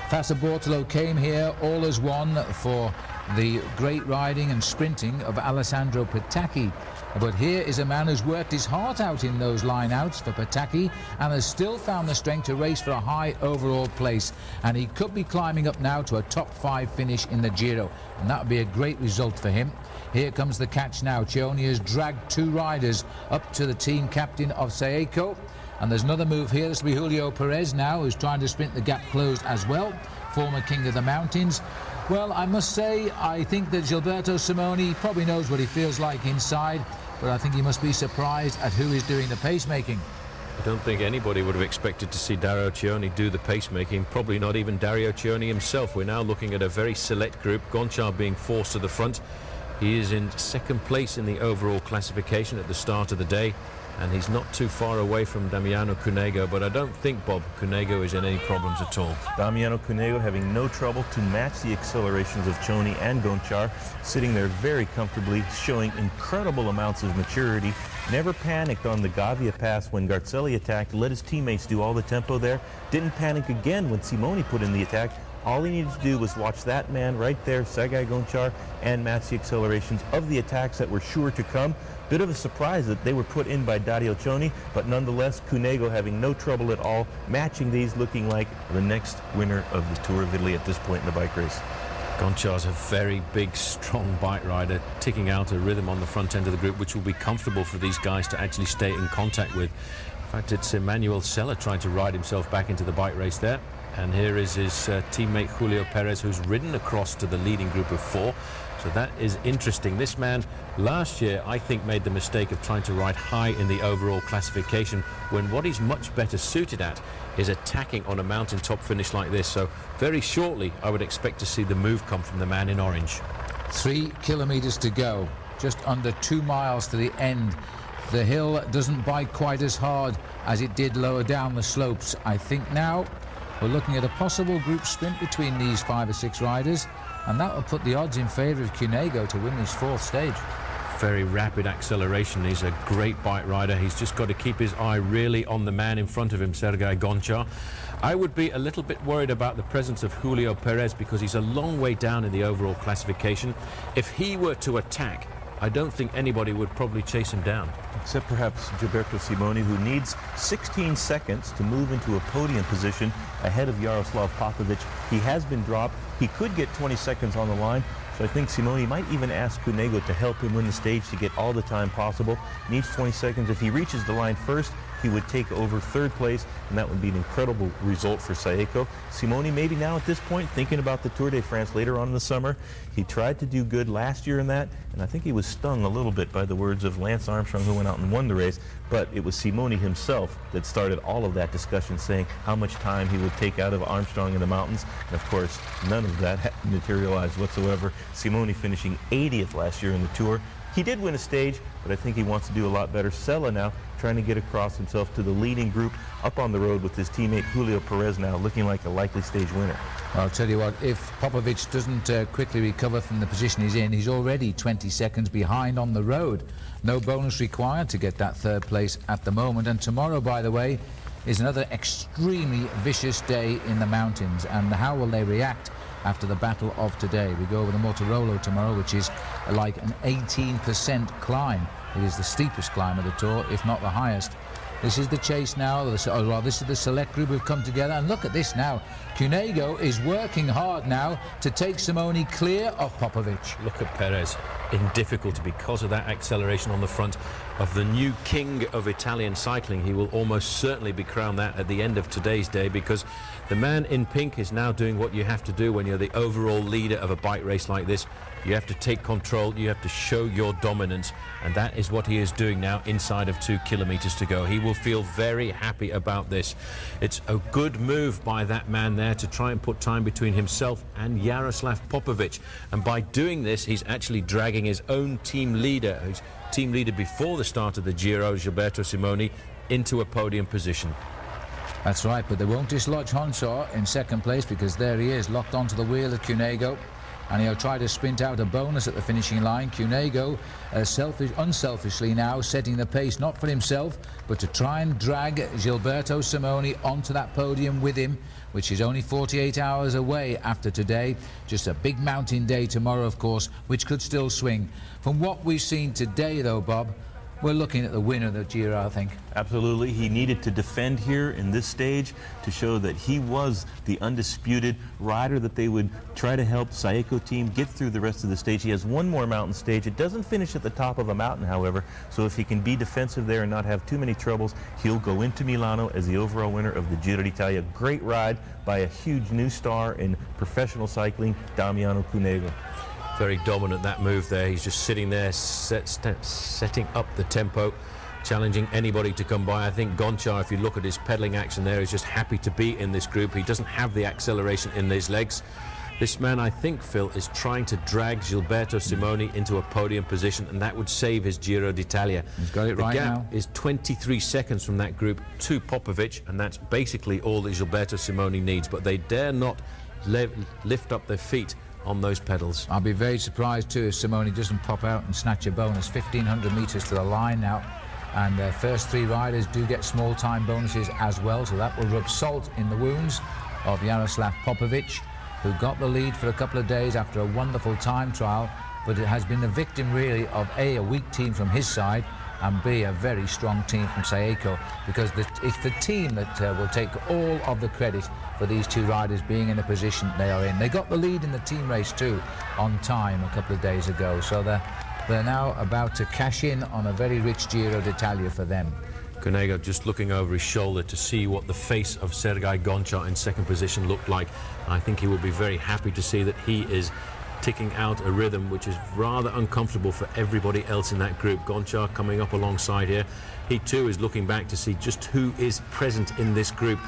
Passabortolo came here all as one for the great riding and sprinting of Alessandro Petacchi. But here is a man who's worked his heart out in those line-outs for Petacchi and has still found the strength to race for a high overall place. And he could be climbing up now to a top 5 finish in the Giro. And that would be a great result for him. Here comes the catch now. Cioni has dragged 2 riders up to the team captain of Seiko. And there's another move here. This will be Julio Perez now, who's trying to sprint the gap closed as well. Former king of the mountains. Well, I must say, I think that Gilberto Simoni probably knows what he feels like inside, but I think he must be surprised at who is doing the pacemaking. I don't think anybody would have expected to see Dario Cioni do the pacemaking, probably not even Dario Cioni himself. We're now looking at a very select group, Gonchar being forced to the front. He is in 2nd place in the overall classification at the start of the day, and he's not too far away from Damiano Cunego, but I don't think, Bob, Cunego is in any problems at all. Damiano Cunego having no trouble to match the accelerations of Cioni and Gonchar, sitting there very comfortably, showing incredible amounts of maturity. Never panicked on the Gavia Pass when Garzelli attacked, let his teammates do all the tempo there. Didn't panic again when Simoni put in the attack. All he needed to do was watch that man right there, Sergei Gonchar, and match the accelerations of the attacks that were sure to come. Bit of a surprise that they were put in by Dario Cioni, but nonetheless, Cunego having no trouble at all, matching these, looking like the next winner of the Tour of Italy at this point in the bike race. Gonchar's a very big, strong bike rider, ticking out a rhythm on the front end of the group, which will be comfortable for these guys to actually stay in contact with. In fact, it's Emmanuel Sella trying to ride himself back into the bike race there. and here is his teammate Julio Perez, who's ridden across to the leading group of 4. So that is interesting. This man last year, I think, made the mistake of trying to ride high in the overall classification, when what he's much better suited at is attacking on a mountaintop finish like this. So very shortly I would expect to see the move come from the man in orange. 3 kilometers to go, just under 2 miles to the end. The hill doesn't bite quite as hard as it did lower down the slopes. I think now we're looking at a possible group sprint between these 5 or 6 riders, and that will put the odds in favour of Cunego to win his 4th stage. Very rapid acceleration. He's a great bike rider. He's just got to keep his eye really on the man in front of him, Sergei Gonchar. I would be a little bit worried about the presence of Julio Perez, because he's a long way down in the overall classification. If he were to attack, I don't think anybody would probably chase him down. Except perhaps Gilberto Simoni, who needs 16 seconds to move into a podium position ahead of Jaroslav Popovic. He has been dropped. He could get 20 seconds on the line. So I think Simoni might even ask Cunego to help him win the stage to get all the time possible. Needs 20 seconds. If he reaches the line first, he would take over 3rd place, and that would be an incredible result for Saeco. Simoni maybe now at this point thinking about the Tour de France later on in the summer. He tried to do good last year in that, and I think he was stung a little bit by the words of Lance Armstrong, who went out and won the race. But it was Simoni himself that started all of that discussion, saying how much time he would take out of Armstrong in the mountains. And of course, none of that materialized whatsoever. Simoni finishing 80th last year in the Tour. He did win a stage, but I think he wants to do a lot better. Sella now trying to get across himself to the leading group up on the road with his teammate Julio Perez now looking like a likely stage winner. I'll tell you what, if Popovic doesn't quickly recover from the position he's in, he's already 20 seconds behind on the road. No bonus required to get that 3rd place at the moment. And tomorrow, by the way, is another extremely vicious day in the mountains. And how will they react after the battle of today? We go over the Mortirolo tomorrow, which is like an 18% climb. It is the steepest climb of the Tour, if not the highest. This is the chase now. This is the select group who've come together. And look at this now. Cunego is working hard now to take Simoni clear of Popovic. Look at Perez in difficulty because of that acceleration on the front of the new king of Italian cycling. He will almost certainly be crowned that at the end of today's day, because the man in pink is now doing what you have to do when you're the overall leader of a bike race like this. You have to take control, you have to show your dominance, and that is what he is doing now inside of 2 kilometers to go. He will feel very happy about this. It's a good move by that man there to try and put time between himself and Jaroslav Popovic, and by doing this he's actually dragging his own team leader, who's team leader before the start of the Giro, Gilberto Simoni, into a podium position. That's right, but they won't dislodge Honshaw in 2nd place, because there he is, locked onto the wheel of Cunego, and he'll try to sprint out a bonus at the finishing line. Cunego, unselfishly now setting the pace, not for himself, but to try and drag Gilberto Simoni onto that podium with him, which is only 48 hours away after today. Just a big mountain day tomorrow, of course, which could still swing. From what we've seen today, though, Bob, we're looking at the winner of the Giro, I think. Absolutely. He needed to defend here in this stage to show that he was the undisputed rider, that they would try to help Saeco team get through the rest of the stage. He has one more mountain stage. It doesn't finish at the top of a mountain, however, so if he can be defensive there and not have too many troubles, he'll go into Milano as the overall winner of the Giro d'Italia. Great ride by a huge new star in professional cycling, Damiano Cunego. Very dominant, that move there. He's just sitting there, setting up the tempo, challenging anybody to come by. I think Gonchar, if you look at his pedaling action there, is just happy to be in this group. He doesn't have the acceleration in his legs. This man, I think, Phil, is trying to drag Gilberto Simoni into a podium position, and that would save his Giro d'Italia. He's got it right now. The gap is 23 seconds from that group to Popovic, and that's basically all that Gilberto Simoni needs. But they dare not lift up their feet on those pedals. I'll be very surprised too if Simoni doesn't pop out and snatch a bonus. 1,500 metres to the line now, and the first 3 riders do get small time bonuses as well, so that will rub salt in the wounds of Jaroslav Popovic, who got the lead for a couple of days after a wonderful time trial, but it has been the victim really of a weak team from his side, and B, a very strong team from Saeco, because it's the team that will take all of the credit for these 2 riders being in the position they are in. They got the lead in the team race too on time a couple of days ago, so they're now about to cash in on a very rich Giro d'Italia for them. Cunego just looking over his shoulder to see what the face of Sergei Gonchar in second position looked like. I think he will be very happy to see that he is ticking out a rhythm which is rather uncomfortable for everybody else in that group. Gonchar coming up alongside here. He too is looking back to see just who is present in this group.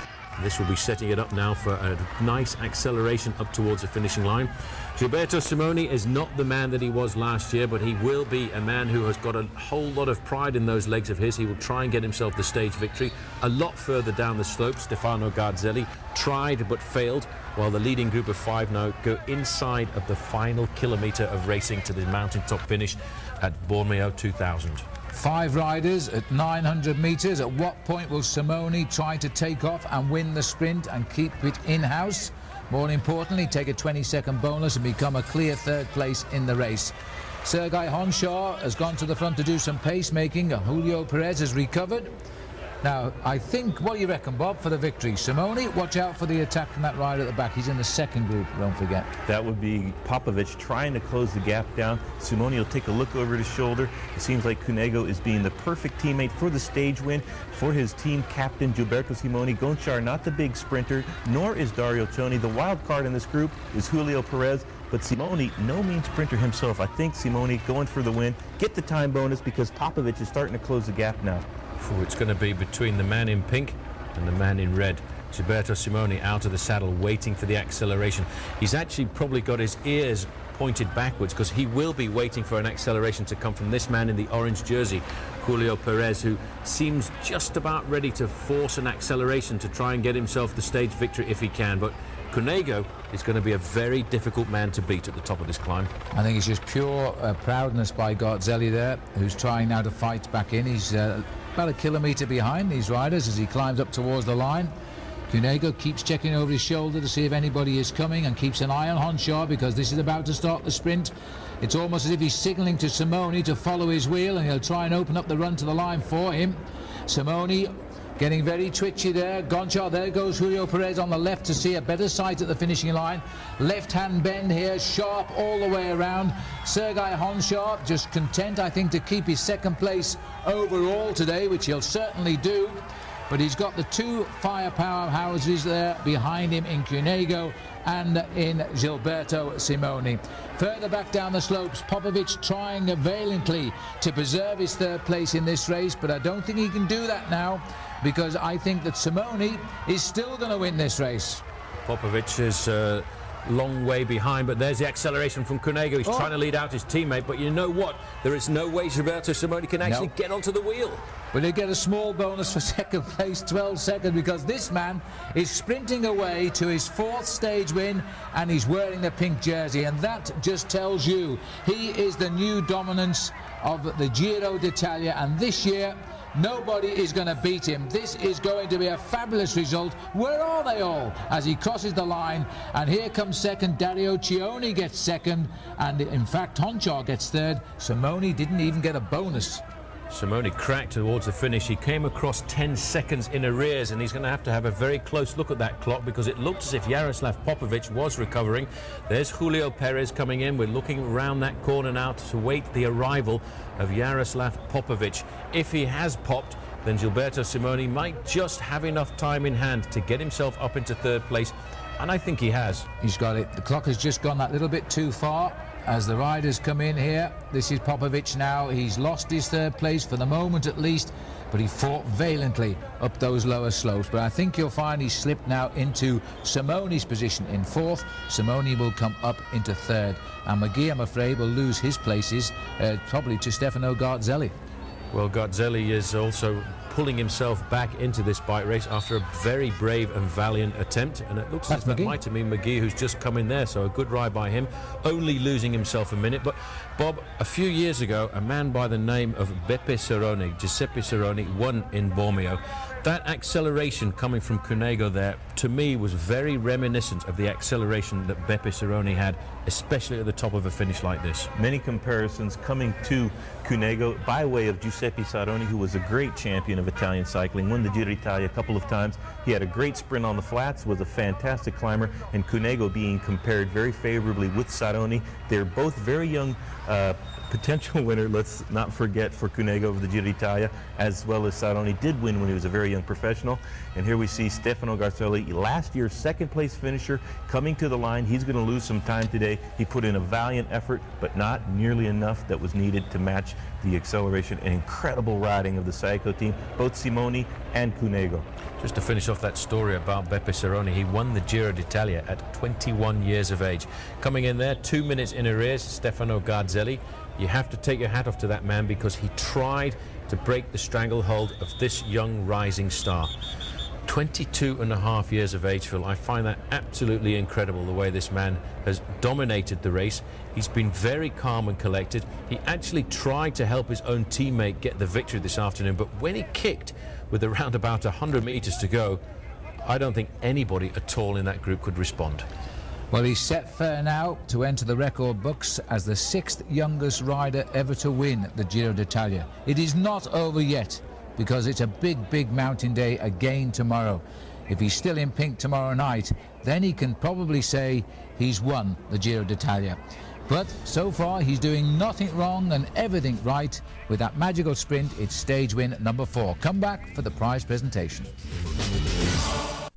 This will be setting it up now for a nice acceleration up towards the finishing line. Gilberto Simoni is not the man that he was last year, but he will be a man who has got a whole lot of pride in those legs of his. He will try and get himself the stage victory. A lot further down the slope, Stefano Garzelli tried but failed, while the leading group of 5 now go inside of the final kilometre of racing to the mountaintop finish at Bormio 2000. 5 riders at 900 metres. At what point will Simoni try to take off and win the sprint and keep it in-house? More importantly, take a 20-second bonus and become a clear third place in the race. Sergei Gonchar has gone to the front to do some pacemaking. Julio Perez has recovered. Now, I think, what do you reckon, Bob, for the victory? Simoni, watch out for the attack from that rider at the back. He's in the second group, don't forget. That would be Popovich trying to close the gap down. Simoni will take a look over his shoulder. It seems like Cunego is being the perfect teammate for the stage win for his team captain, Gilberto Simoni. Gonchar, not the big sprinter, nor is Dario Cioni. The wild card in this group is Julio Perez. But Simoni, no mean sprinter himself. I think Simoni going for the win. Get the time bonus because Popovich is starting to close the gap now. It's going to be between the man in pink and the man in red. Gilberto Simoni out of the saddle waiting for the acceleration. He's actually probably got his ears pointed backwards because he will be waiting for an acceleration to come from this man in the orange jersey, Julio Perez, who seems just about ready to force an acceleration to try and get himself the stage victory if he can. But Cunego is going to be a very difficult man to beat at the top of this climb. I think it's just pure proudness by Garzelli there, who's trying now to fight back in. He's about a kilometre behind these riders as he climbs up towards the line. Cunego keeps checking over his shoulder to see if anybody is coming and keeps an eye on Gonchar because this is about to start the sprint. It's almost as if he's signalling to Simoni to follow his wheel, and he'll try and open up the run to the line for him. Simoni getting very twitchy there. Gonchar, there goes Julio Perez on the left to see a better sight at the finishing line. Left-hand bend here, sharp all the way around. Sergei Gonchar just content, I think, to keep his second place overall today, which he'll certainly do. But he's got the 2 firepower houses there behind him in Cunego and in Gilberto Simoni. Further back down the slopes, Popovich trying valiantly to preserve his third place in this race, but I don't think he can do that now because I think that Simoni is still going to win this race. Popovich is a long way behind, but there's the acceleration from Cunego. He's trying to lead out his teammate, but you know what? There is no way Gilberto Simoni can actually get onto the wheel. But he'll get a small bonus for second place, 12 seconds, because this man is sprinting away to his 4th stage win and he's wearing the pink jersey, and that just tells you he is the new dominance of the Giro d'Italia, and this year nobody is going to beat him. This is going to be a fabulous result. Where are they all? As he crosses the line, and here comes second. Dario Cioni gets second, and in fact Gonchar gets third. Simoni didn't even get a bonus. Simoni cracked towards the finish. He came across 10 seconds in arrears, and he's going to have a very close look at that clock because it looked as if Jaroslav Popovich was recovering. There's Julio Perez coming in. We're looking around that corner now to wait the arrival of Jaroslav Popovich. If he has popped, then Gilberto Simoni might just have enough time in hand to get himself up into third place, and I think he has. He's got it. The clock has just gone that little bit too far. As the riders come in here, this is Popovich now. He's lost his third place for the moment at least, but he fought valiantly up those lower slopes. But I think you'll find he's slipped now into Simoni's position in 4th. Simoni will come up into 3rd. And McGee, I'm afraid, will lose his places probably to Stefano Garzelli. Well, Garzelli is also pulling himself back into this bike race after a very brave and valiant attempt, and it looks as if that might have been McGee who's just come in there, so a good ride by him, only losing himself a minute. But Bob, a few years ago, a man by the name of Giuseppe Cerrone, won in Bormio. That acceleration coming from Cunego there, to me, was very reminiscent of the acceleration that Beppe Cerrone had especially at the top of a finish like this. Many comparisons coming to Cunego by way of Giuseppe Saroni, who was a great champion of Italian cycling, won the Giro d'Italia a couple of times. He had a great sprint on the flats, was a fantastic climber, and Cunego being compared very favorably with Saroni. They're both very young potential winner, let's not forget, for Cunego of the Giro d'Italia, as well as Saroni did win when he was a very young professional. And here we see Stefano Garzelli, last year's second place finisher, coming to the line. He's going to lose some time today. He put in a valiant effort, but not nearly enough that was needed to match the acceleration and incredible riding of the Saeco team, both Simoni and Cunego. Just to finish off that story about Beppe Saroni, he won the Giro d'Italia at 21 years of age. Coming in there, 2 minutes in arrears, Stefano Garzelli. You have to take your hat off to that man because he tried to break the stranglehold of this young rising star. 22 and a half years of age, Phil. I find that absolutely incredible, the way this man has dominated the race. He's been very calm and collected. He actually tried to help his own teammate get the victory this afternoon, but when he kicked with around about 100 meters to go, I don't think anybody at all in that group could respond. Well, he's set fair now to enter the record books as the 6th youngest rider ever to win the Giro d'Italia. It is not over yet, because it's a big mountain day again tomorrow. If he's still in pink tomorrow night, then he can probably say he's won the Giro d'Italia. But so far, he's doing nothing wrong and everything right. With that magical sprint, it's stage win number 4. Come back for the prize presentation.